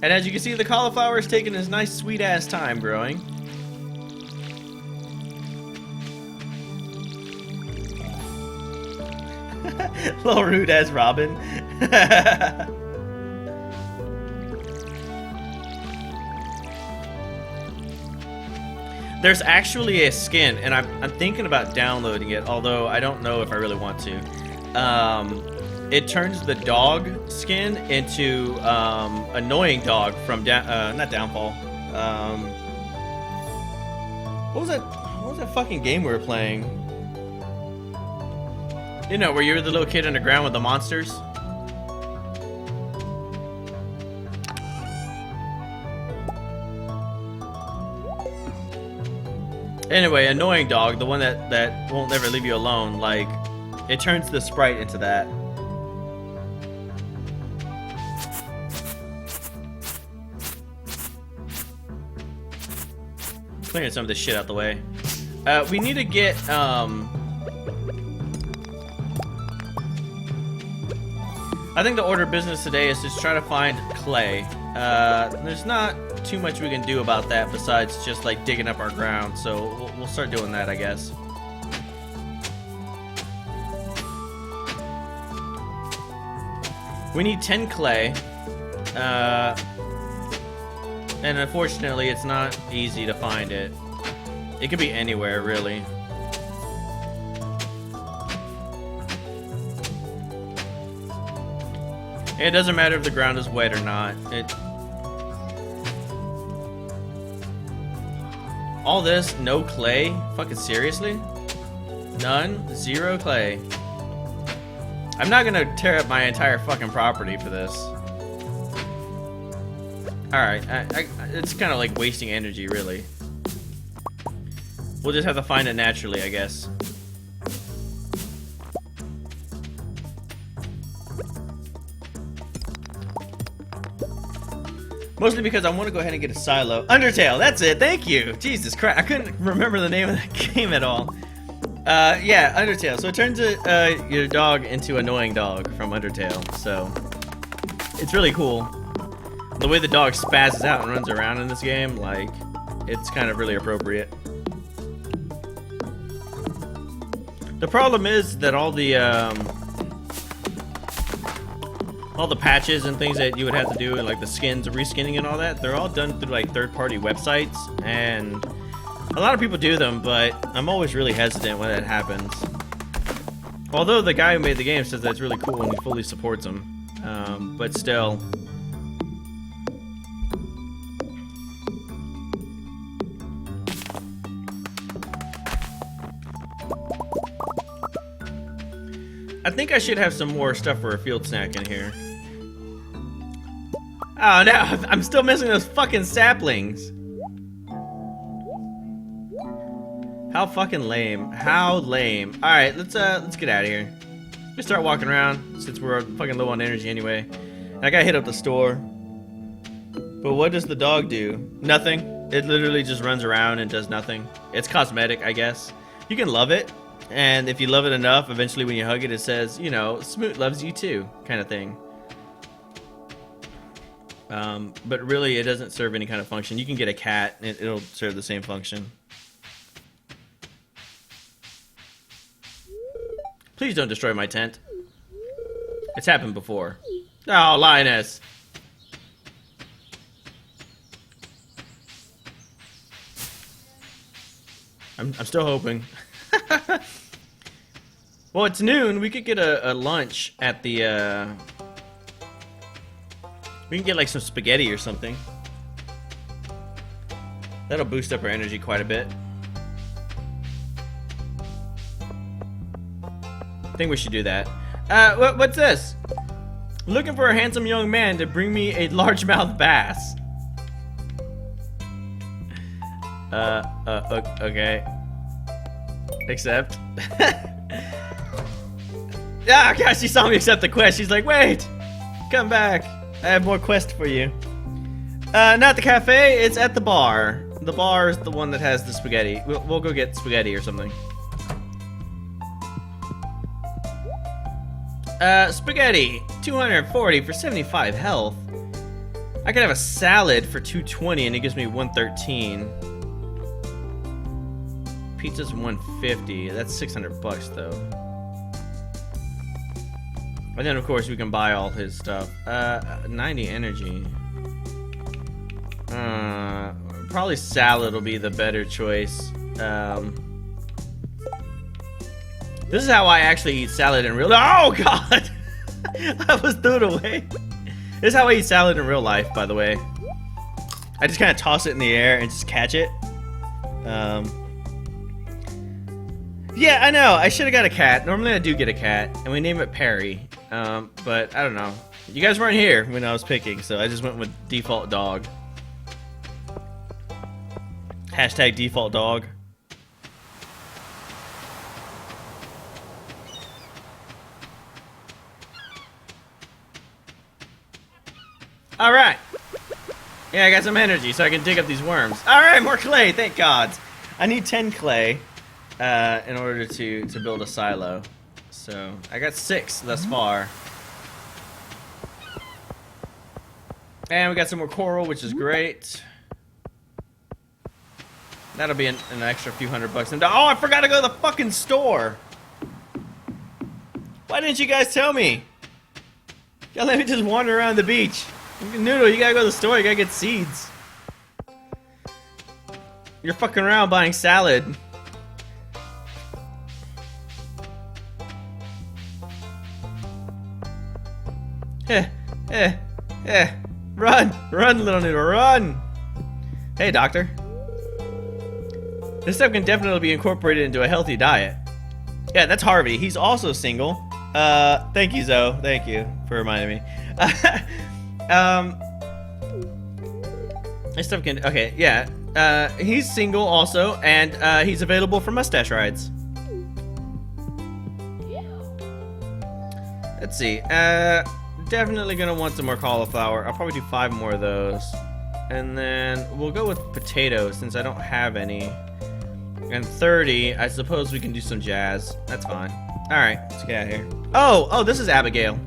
And as you can see, the cauliflower is taking his nice sweet-ass time growing. Little rude-ass Robin. There's actually a skin, and I'm thinking about downloading it, although I don't know if I really want to. It turns the dog skin into annoying dog from not Downfall. What was that? What was that fucking game we were playing? You know, where you were the little kid underground with the monsters. Anyway, annoying dog, the one that won't ever leave you alone. Like, it turns the sprite into that. Clearing some of this shit out the way. We need to get, I think the order of business today is just try to find clay. There's not too much we can do about that besides just like digging up our ground, so we'll start doing that, I guess. We need 10 clay. And unfortunately, it's not easy to find it. It could be anywhere, really. It doesn't matter if the ground is wet or not. All this, no clay? Fucking seriously? None? Zero clay. I'm not gonna tear up my entire fucking property for this. Alright, it's kind of like wasting energy, really. We'll just have to find it naturally, I guess. Mostly because I want to go ahead and get a silo. Undertale, that's it, thank you! Jesus Christ, I couldn't remember the name of that game at all. Yeah, Undertale. So it turns your dog into Annoying Dog from Undertale, so... It's really cool. The way the dog spazzes out and runs around in this game, like, it's kind of really appropriate. The problem is that all the patches and things that you would have to do, and like the skins, reskinning and all that, they're all done through like third-party websites, and a lot of people do them, but I'm always really hesitant when that happens. Although the guy who made the game says that's really cool and he fully supports them, but still. I think I should have some more stuff for a field snack in here. Oh no, I'm still missing those fucking saplings. How fucking lame. How lame. Alright, let's get out of here. Let's start walking around since we're fucking low on energy anyway. I gotta hit up the store. But what does the dog do? Nothing. It literally just runs around and does nothing. It's cosmetic, I guess. You can love it. And if you love it enough, eventually when you hug it, it says, you know, Smoot loves you too, kind of thing. But really, it doesn't serve any kind of function. You can get a cat, and it'll serve the same function. Please don't destroy my tent. It's happened before. Oh, Lioness. I'm still hoping. Well, it's noon. We could get a lunch at the, we can get like some spaghetti or something. That'll boost up our energy quite a bit. I think we should do that. What's this? Looking for a handsome young man to bring me a largemouth bass. Okay. Accept. Ah, gosh, she saw me accept the quest. She's like, wait, come back. I have more quest for you. Not the cafe, it's at the bar. The bar is the one that has the spaghetti. We'll go get spaghetti or something. Spaghetti, 240 for 75 health. I could have a salad for 220 and it gives me 113. Pizza's 150. That's 600 bucks though. And then of course we can buy all his stuff. 90 energy. Probably salad will be the better choice. This is how I actually eat salad in real life. Oh god! I was threw it away. This is how I eat salad in real life, by the way. I just kind of toss it in the air and just catch it. Yeah, I know. I should have got a cat. Normally I do get a cat, and we name it Perry. But I don't know. You guys weren't here when I was picking, so I just went with default dog. Hashtag default dog. Alright. Yeah, I got some energy so I can dig up these worms. Alright, more clay, thank God. I need 10 clay in order to build a silo. So, I got 6 thus far. And we got some more coral, which is great. That'll be an extra few $100 bucks. Oh, I forgot to go to the fucking store. Why didn't you guys tell me? Y'all let me just wander around the beach. Noodle, you gotta go to the store. You gotta get seeds. You're fucking around buying salad. Run! Run, little Noodle, run! Hey, doctor. This stuff can definitely be incorporated into a healthy diet. Yeah, that's Harvey. He's also single. Thank you, Zoe. Thank you for reminding me. This stuff can... Okay, yeah. He's single also, and he's available for mustache rides. Let's see. Definitely gonna want some more cauliflower. I'll probably do 5 more of those. And then we'll go with potatoes since I don't have any. And 30, I suppose we can do some jazz. That's fine. Alright, let's get out of here. Oh, this is Abigail.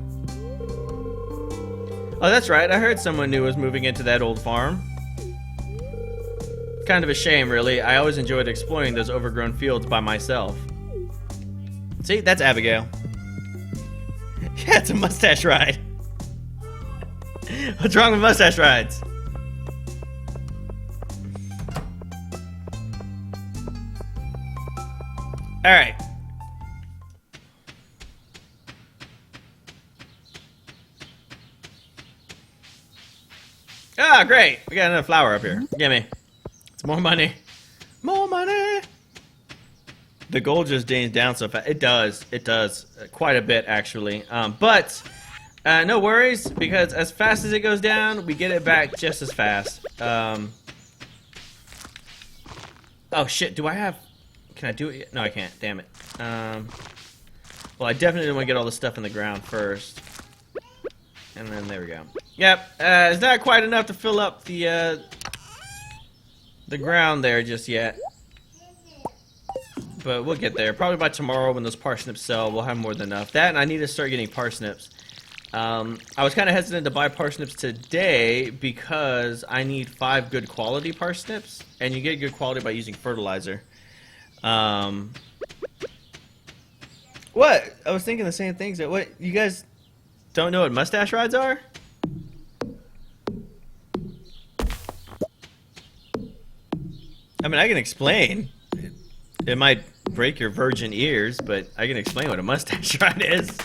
Oh, that's right. I heard someone new was moving into that old farm. Kind of a shame, really. I always enjoyed exploring those overgrown fields by myself. See, that's Abigail. Yeah, it's a mustache ride. What's wrong with mustache rides? Alright. Ah, great. We got another flower up here. Gimme. It's more money. More money. The gold just dings down so fast. It does. It does. Quite a bit, actually. But no worries, because as fast as it goes down, we get it back just as fast. Oh, shit. Do I have... Can I do it yet? No, I can't. Damn it. Well, I definitely want to get all the stuff in the ground first. And then there we go. Yep. It's not quite enough to fill up the ground there just yet. But we'll get there. Probably by tomorrow when those parsnips sell, we'll have more than enough. That, and I need to start getting parsnips. I was kind of hesitant to buy parsnips today because I need 5 good quality parsnips. And you get good quality by using fertilizer. What? I was thinking the same things. What? You guys don't know what mustache rides are? I mean, I can explain. It might break your virgin ears, but I can explain what a mustache ride is.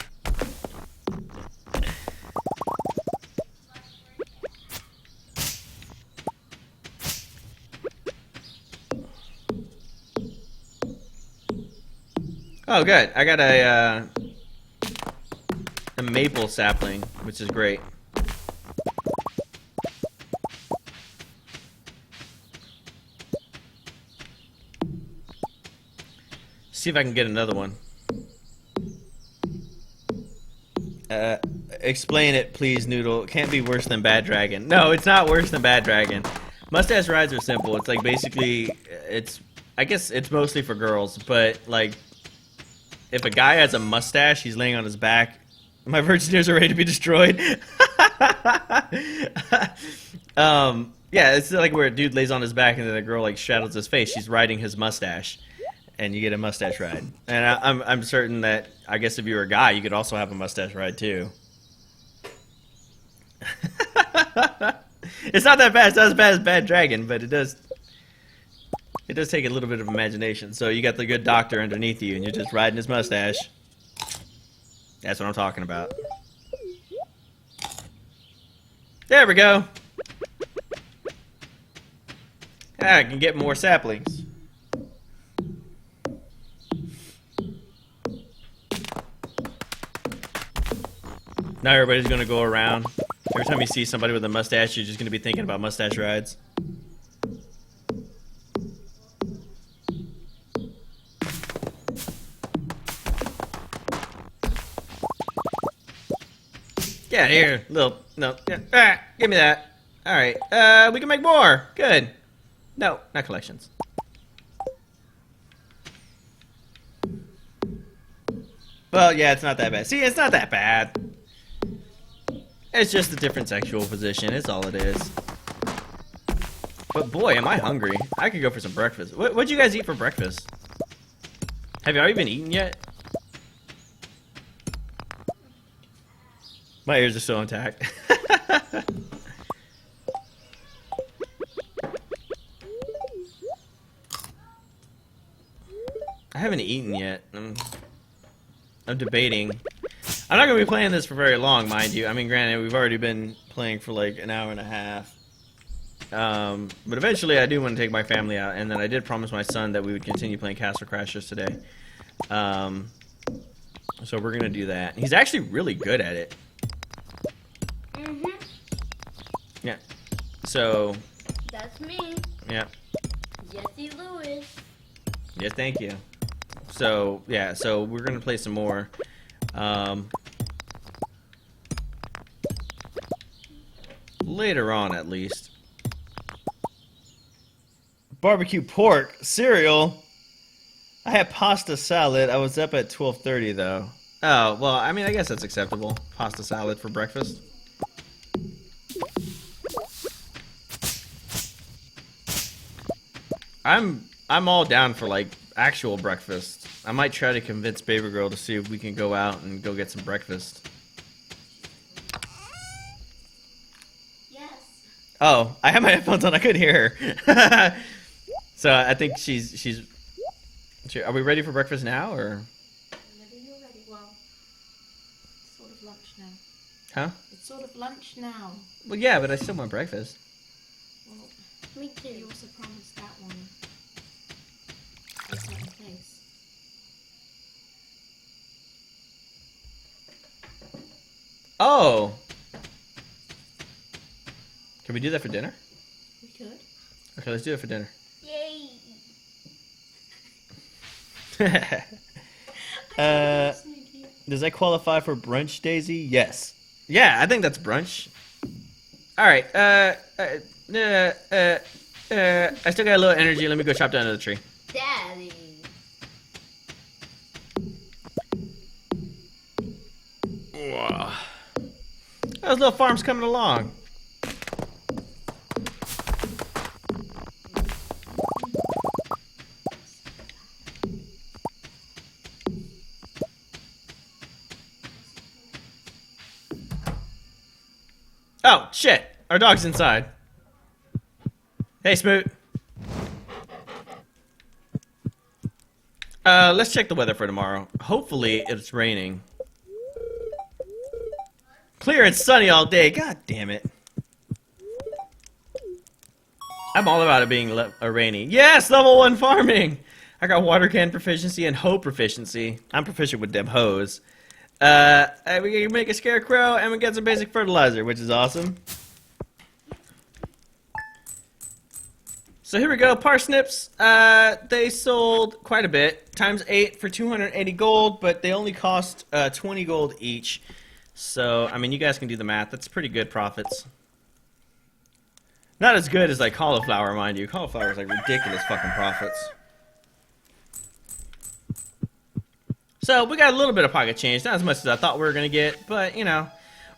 Oh, good. I got a maple sapling, which is great. See if I can get another one. Explain it, please, Noodle. It can't be worse than Bad Dragon. No, it's not worse than Bad Dragon. Mustache rides are simple. It's like basically, I guess it's mostly for girls, but like, if a guy has a mustache, he's laying on his back. My virgin ears are ready to be destroyed. Yeah, it's like where a dude lays on his back and then a girl like shadows his face. She's riding his mustache. And you get a mustache ride. And I'm certain that, I guess if you were a guy, you could also have a mustache ride too. It's not that bad. It's not as bad as Bad Dragon, but it does take a little bit of imagination. So you got the good doctor underneath you, and you're just riding his mustache. That's what I'm talking about. There we go. I can get more saplings. Now everybody's gonna go around. Every time you see somebody with a mustache, you're just gonna be thinking about mustache rides. Yeah, here, little, no, yeah, give me that. All right, we can make more. Good. No, not collections. Well, yeah, it's not that bad. See, it's not that bad. It's just a different sexual position. It's all it is. But boy, am I hungry. I could go for some breakfast. What'd you guys eat for breakfast? Have y'all even eaten yet? My ears are still intact. I haven't eaten yet. I'm debating. I'm not going to be playing this for very long, mind you. I mean, granted, we've already been playing for like an hour and a half. But eventually I do want to take my family out, and then I did promise my son that we would continue playing Castle Crashers today. So we're going to do that. He's actually really good at it.
Mm-hmm.
Yeah. So...
That's me.
Yeah.
Jesse Lewis.
Yes, thank you. So, yeah, so we're going to play some more. Later on, at least. Barbecue pork, cereal. I had pasta salad. I was up at 12:30 though. Oh, well, I mean, I guess that's acceptable. Pasta salad for breakfast. I'm all down for like actual breakfast. I might try to convince Baby Girl to see if we can go out and go get some breakfast.
Yes.
Oh, I have my headphones on. I couldn't hear her. So I think she's. Are we ready for breakfast now, or?
Whenever you're ready. Well, it's sort of lunch now.
Huh?
It's sort of lunch now.
Well, yeah, but I still want breakfast.
Well, me too. You also promised that one. A certain place.
Oh. Can we do that for dinner?
We could.
Okay, let's do it for dinner.
Yay!
Does that qualify for brunch, Daisy? Yes. Yeah, I think that's brunch. All right. I still got a little energy. Let me go chop down another tree.
Daddy.
Whoa. Those little farms coming along. Oh, shit. Our dog's inside. Hey, Smoot. Let's check the weather for tomorrow. Hopefully it's raining. Clear and sunny all day. God damn it. I'm all about it being rainy. Yes, level 1 farming. I got water can proficiency and hoe proficiency. I'm proficient with them hoes. We can make a scarecrow and we get some basic fertilizer, which is awesome. So here we go, parsnips. They sold quite a bit, times 8 for 280 gold, but they only cost 20 gold each. So, I mean, you guys can do the math. That's pretty good profits. Not as good as like cauliflower, mind you. Cauliflower is like ridiculous fucking profits. So we got a little bit of pocket change, not as much as I thought we were gonna get, but you know.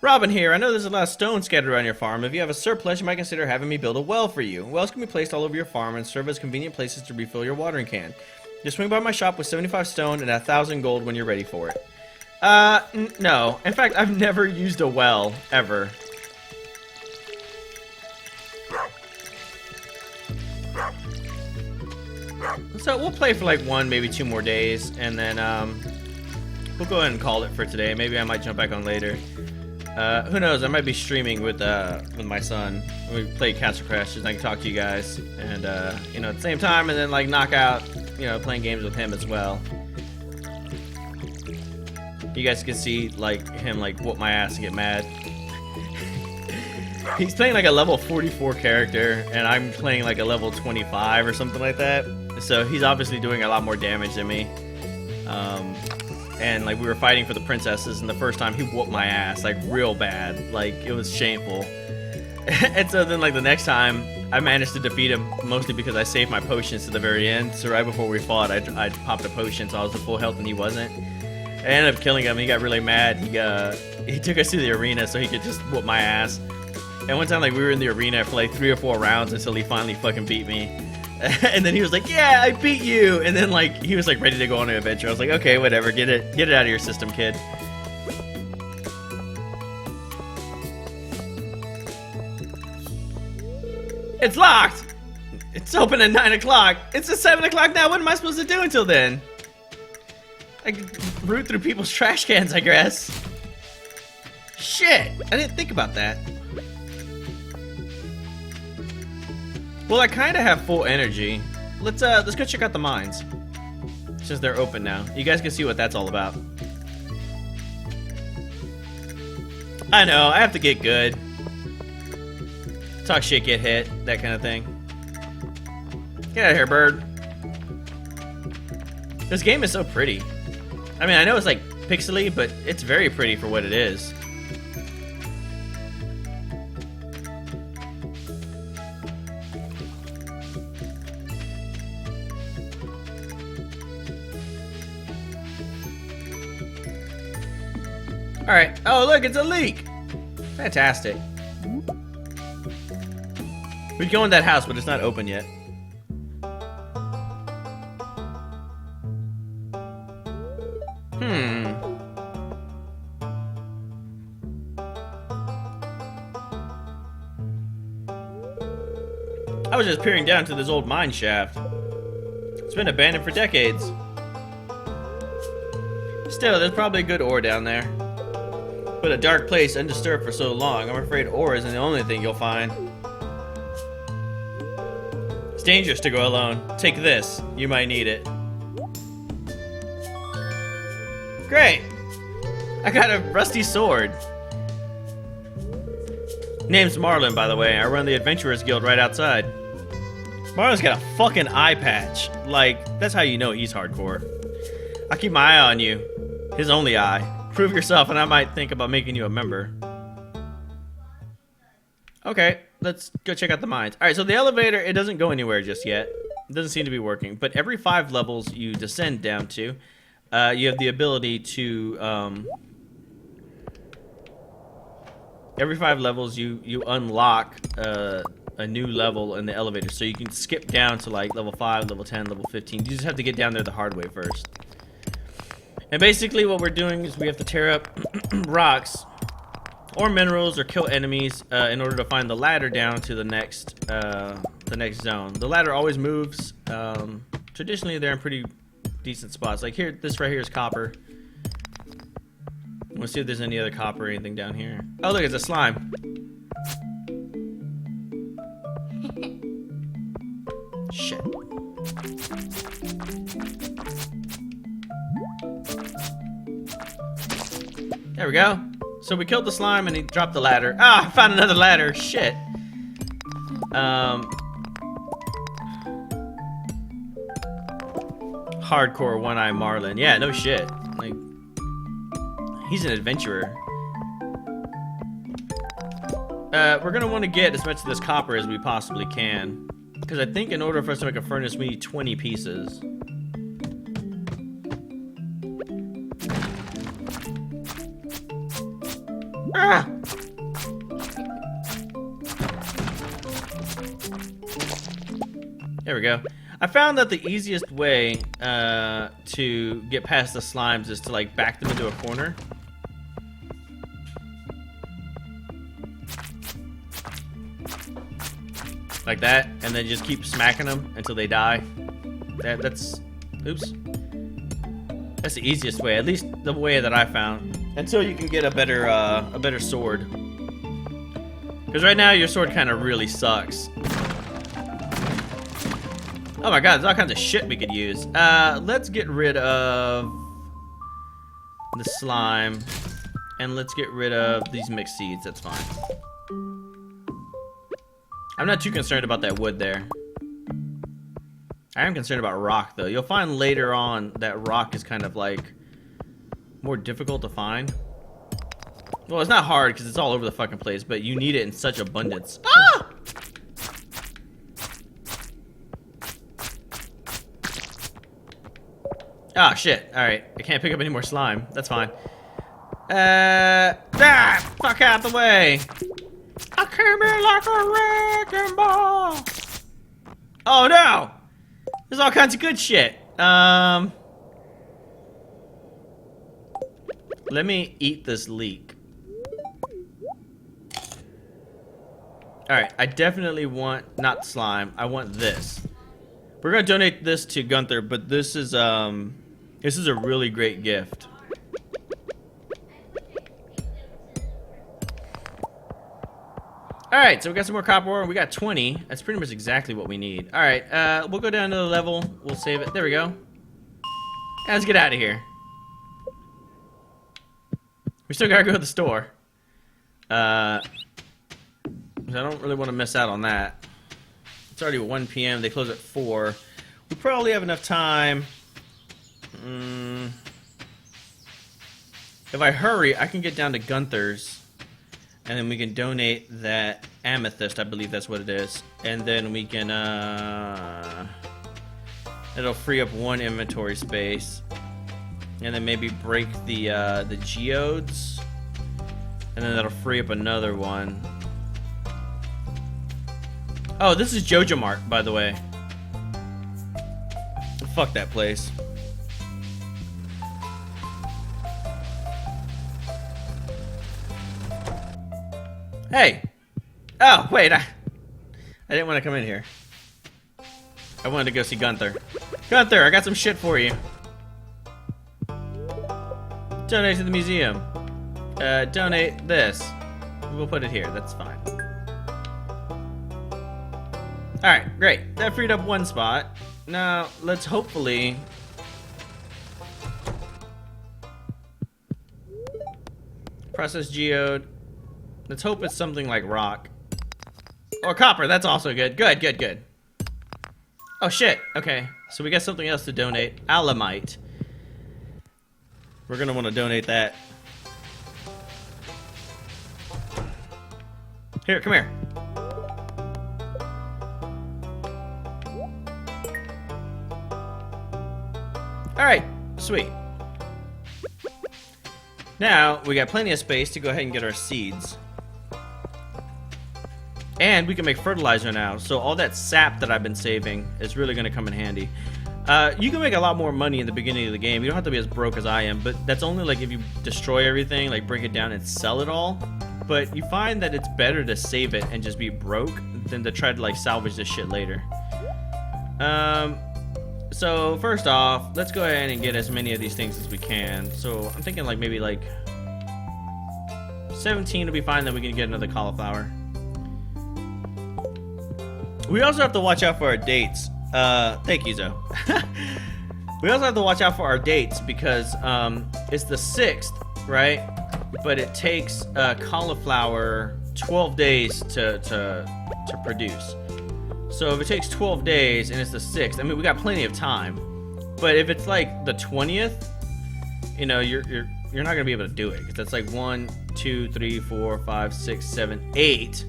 Robin here, I know there's a lot of stone scattered around your farm. If you have a surplus, you might consider having me build a well for you. Wells can be placed all over your farm and serve as convenient places to refill your watering can. Just swing by my shop with 75 stone and 1,000 gold when you're ready for it. No. In fact, I've never used a well, ever. So we'll play for like 1, maybe 2 more days, and then we'll go ahead and call it for today. Maybe I might jump back on later. Who knows? I might be streaming with my son. We play Castle Crash, and I can talk to you guys, and you know, at the same time, and then like knock out, you know, playing games with him as well. You guys can see like him like whoop my ass and get mad. He's playing like a level 44 character, and I'm playing like a level 25 or something like that. So he's obviously doing a lot more damage than me. And like we were fighting for the princesses, and the first time he whooped my ass like real bad. Like it was shameful. And so then like the next time I managed to defeat him, mostly because I saved my potions to the very end. So right before we fought, I popped a potion, so I was at full health and he wasn't. I ended up killing him. He got really mad. He took us to the arena so he could just whoop my ass. And one time, like, we were in the arena for, like, 3 or 4 rounds until he finally fucking beat me. And then he was like, yeah, I beat you! And then, like, he was, like, ready to go on an adventure. I was like, okay, whatever, get it out of your system, kid. It's locked! It's open at 9 o'clock. It's at 7 o'clock now. What am I supposed to do until then? I could root through people's trash cans, I guess. Shit! I didn't think about that. Well, I kind of have full energy. Let's go check out the mines. Since they're open now. You guys can see what that's all about. I know, I have to get good. Talk shit, get hit, that kind of thing. Get out of here, bird. This game is so pretty. I mean, I know it's like pixely, but it's very pretty for what it is. Alright. Oh, look, it's a leak! Fantastic. We'd go in that house, but it's not open yet. I was just peering down to this old mine shaft. It's been abandoned for decades. Still, there's probably good ore down there. But a dark place undisturbed for so long, I'm afraid ore isn't the only thing you'll find. It's dangerous to go alone. Take this. You might need it. Great! I got a rusty sword. Name's Marlin, by the way. I run the Adventurers Guild right outside. Marlin's got a fucking eye patch. Like, that's how you know he's hardcore. I'll keep my eye on you. His only eye. Prove yourself and I might think about making you a member. Okay, let's go check out the mines. Alright, so the elevator, it doesn't go anywhere just yet. It doesn't seem to be working. But every 5 levels you descend down to, you have the ability to... every 5 levels you unlock a new level in the elevator. So you can skip down to like level 5, level 10, level 15. You just have to get down there the hard way first. And basically what we're doing is we have to tear up rocks or minerals or kill enemies in order to find the ladder down to the next zone. The ladder always moves. Traditionally they're in pretty decent spots. Like here, this right here is copper. Let's see if there's any other copper or anything down here. Oh, look, it's a slime. Shit. There we go. So we killed the slime and he dropped the ladder. Ah, I found another ladder. Shit. Hardcore one-eye Marlin. Yeah, no shit. Like, he's an adventurer. We're gonna want to get as much of this copper as we possibly can, because I think in order for us to make a furnace, we need 20 pieces. Ah! There we go. I found that the easiest way to get past the slimes is to like back them into a corner. Like that, and then just keep smacking them until they die. That's oops. That's the easiest way, at least the way that I found. Until you can get a better sword. Because right now your sword kind of really sucks. Oh my god, there's all kinds of shit we could use. Let's get rid of the slime. And let's get rid of these mixed seeds, that's fine. I'm not too concerned about that wood there. I am concerned about rock though. You'll find later on that rock is kind of like more difficult to find. Well, it's not hard because it's all over the fucking place, but you need it in such abundance. Ah! Oh shit. Alright. I can't pick up any more slime. That's fine. Fuck out the way. I came in like a wrecking ball. Oh no! There's all kinds of good shit. Let me eat this leek. Alright, I definitely want, not slime, I want this. We're gonna donate this to Gunther, but this is a really great gift. Alright, so we got some more copper ore. We got 20. That's pretty much exactly what we need. Alright, we'll go down to the level. We'll save it. There we go. Let's get out of here. We still gotta go to the store. I don't really want to miss out on that. It's already 1 p.m. They close at 4. We probably have enough time. If I hurry, I can get down to Gunther's. And then we can donate that amethyst, I believe that's what it is. And then we can, it'll free up 1 inventory space. And then maybe break the geodes. And then that'll free up another one. Oh, this is Joja Mart, by the way. Fuck that place. Hey! Oh, wait, I didn't want to come in here. I wanted to go see Gunther. Gunther, I got some shit for you. Donate to the museum. Donate this. We'll put it here, that's fine. Alright, great. That freed up 1 spot. Now, let's hopefully... process geode. Let's hope it's something like rock. Or copper, that's also good. Good, good, good. Oh shit, okay. So we got something else to donate. Alamite. We're gonna want to donate that. Here, come here. Alright, sweet. Now, we got plenty of space to go ahead and get our seeds. And we can make fertilizer now, so all that sap that I've been saving is really going to come in handy. You can make a lot more money in the beginning of the game. You don't have to be as broke as I am, but that's only like if you destroy everything, like break it down and sell it all. But you find that it's better to save it and just be broke than to try to like salvage this shit later. So first off, let's go ahead and get as many of these things as we can. So I'm thinking like maybe like 17 will be fine. Then we can get another cauliflower. We also have to watch out for our dates. Thank you, Zoe. We also have to watch out for our dates because it's the 6th, right? But it takes cauliflower 12 days to produce. So if it takes 12 days and it's the 6th, I mean, we got plenty of time. But if it's like the 20th, you know, you're not gonna be able to do it because that's like 1, 2, 3, 4, 5, 6, 7, 8,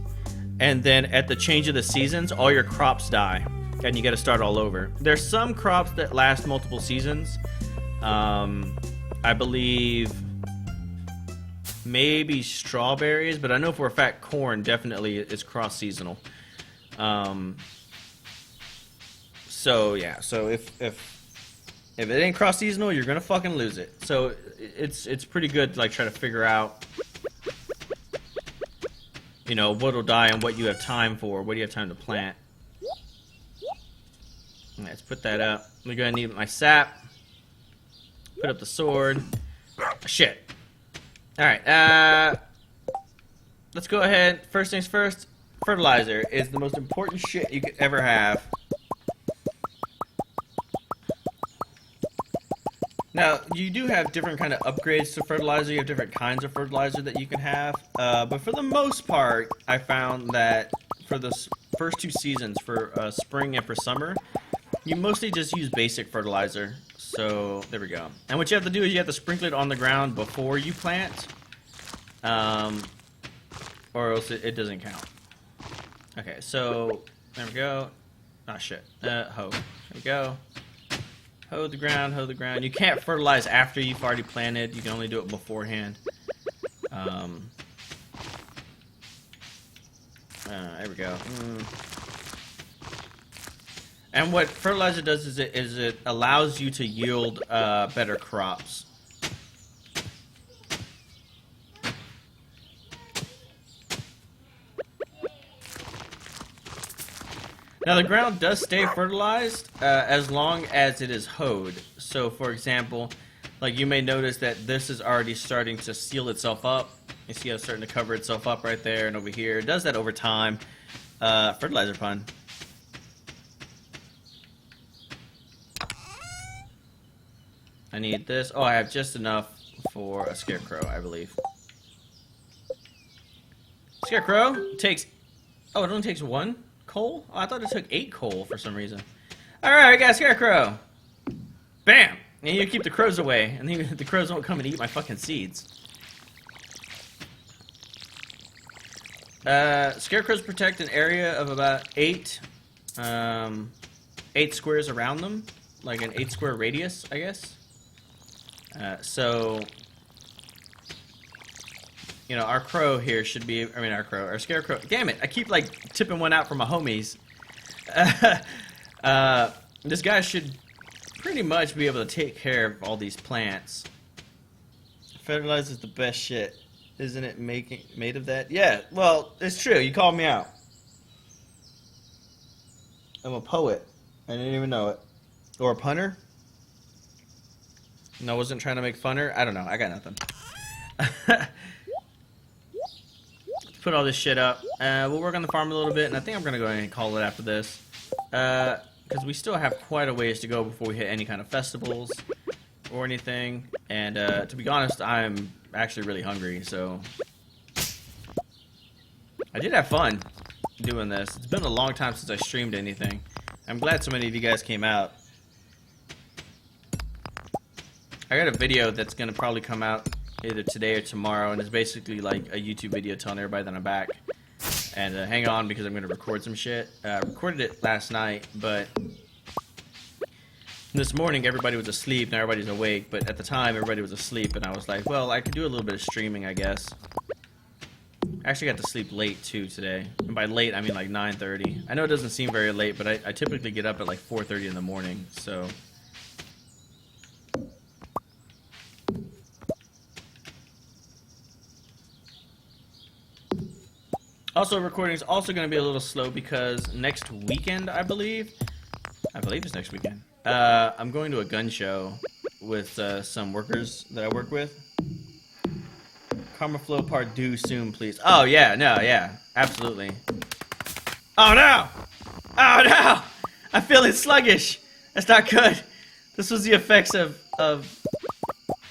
and then at the change of the seasons, all your crops die, and you got to start all over. There's some crops that last multiple seasons. I believe maybe strawberries, but I know for a fact corn definitely is cross seasonal. So yeah, so if it ain't cross seasonal, you're gonna fucking lose it. So it's pretty good to like try to figure out, you know, what'll die and what you have time for, what do you have time to plant. Let's put that up. We're gonna need my sap. Put up the sword. Shit. Alright, let's go ahead. First things first, fertilizer is the most important shit you could ever have. Now, you do have different kind of upgrades to fertilizer. You have different kinds of fertilizer that you can have. But for the most part, I found that for the first 2 seasons, for spring and for summer, you mostly just use basic fertilizer. So, there we go. And what you have to do is you have to sprinkle it on the ground before you plant. Or else it doesn't count. Okay, so, there we go. Ah, shit. Hoe. There we go. Hoe the ground, hoe the ground. You can't fertilize after you've already planted. You can only do it beforehand. There we go. And what fertilizer does is it allows you to yield better crops. Now the ground does stay fertilized as long as it is hoed. So for example, like you may notice that this is already starting to seal itself up. You see how it's starting to cover itself up right there and over here. It does that over time. Fertilizer fun. I need this. Oh, I have just enough for a scarecrow, I believe. Scarecrow takes... Oh, it only takes 1 coal? Oh, I thought it took 8 coal for some reason. Alright, I got a scarecrow. Bam! And you keep the crows away, and then the crows won't come and eat my fucking seeds. Scarecrows protect an area of about 8 squares around them. Like an 8 square radius, I guess. So, you know, our crow here should be, I mean our scarecrow, damn it, I keep like tipping one out for my homies. This guy should pretty much be able to take care of all these plants. Fertilizer is the best shit. Isn't it made of that? Yeah, well, it's true, you called me out. I'm a poet. I didn't even know it. Or a punter? No, I wasn't trying to make funner. I don't know. I got nothing. Put all this shit up. We'll work on the farm a little bit, and I think I'm going to go ahead and call it after this. Because we still have quite a ways to go before we hit any kind of festivals or anything. And to be honest, I'm actually really hungry, so... I did have fun doing this. It's been a long time since I streamed anything. I'm glad so many of you guys came out. I got a video that's going to probably come out either today or tomorrow, and it's basically like a YouTube video telling everybody that I'm back. And hang on, because I'm going to record some shit. Recorded it last night, but this morning everybody was asleep, now everybody's awake, but at the time everybody was asleep, and I was like, well, I could do a little bit of streaming, I guess. I actually got to sleep late too today. And by late, I mean like 9:30. I know it doesn't seem very late, but I typically get up at like 4:30 in the morning, so... Also, recording is also going to be a little slow because next weekend, I believe it's next weekend. I'm going to a gun show with some workers that I work with. Karma Flow Part due soon, please. Oh, yeah, no, yeah, absolutely. Oh, no! Oh, no! I'm feeling sluggish. That's not good. This was the effects of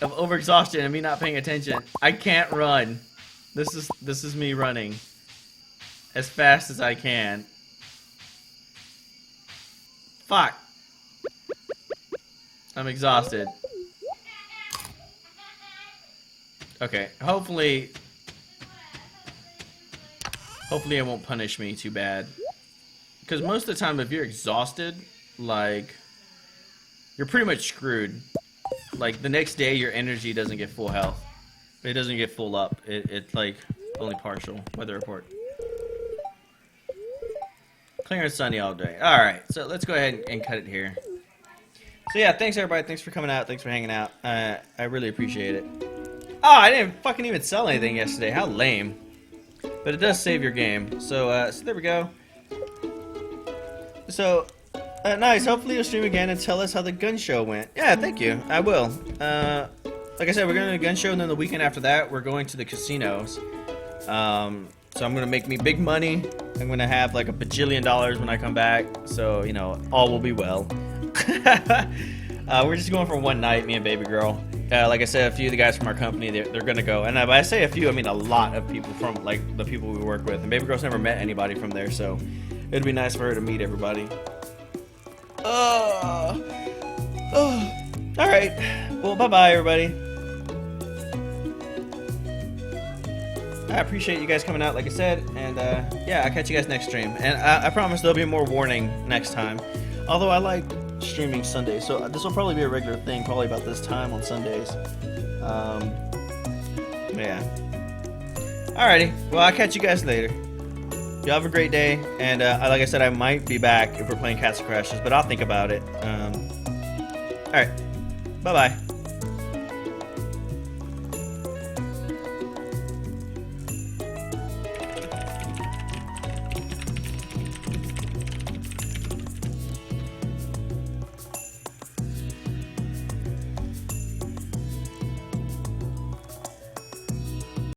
overexhaustion and me not paying attention. I can't run. This is me running as fast as I can. Fuck. I'm exhausted. Okay, hopefully it won't punish me too bad. Because most of the time, if you're exhausted, like, you're pretty much screwed. Like, the next day, your energy doesn't get full health. It doesn't get full up. It's like, only partial. Weather report. Clear and sunny all day. Alright, so let's go ahead and cut it here. So yeah, thanks everybody. Thanks for coming out. Thanks for hanging out. I really appreciate it. Oh, I didn't fucking even sell anything yesterday. How lame. But it does save your game. So, so there we go. So, nice. Hopefully you'll stream again and tell us how the gun show went. Yeah, thank you. I will. Like I said, we're going to the gun show, and then the weekend after that, we're going to the casinos. So I'm going to make me big money. I'm going to have like $1 bajillion when I come back. So, you know, all will be well. We're just going for one night, me and baby girl. Like I said, a few of the guys from our company, they're gonna go. And by I say a few, I mean a lot of people from, like, the people we work with. And baby girl's never met anybody from there, so it'd be nice for her to meet everybody. Alright. Well, bye-bye, everybody. I appreciate you guys coming out, like I said. And, yeah, I'll catch you guys next stream. And I promise there'll be more warning next time. Although I like streaming Sundays, so this will probably be a regular thing, probably about this time on Sundays. Yeah. Alrighty, well, I'll catch you guys later. Y'all have a great day, and like I said, I might be back if we're playing Castle Crashers, but I'll think about it. Alright, bye-bye.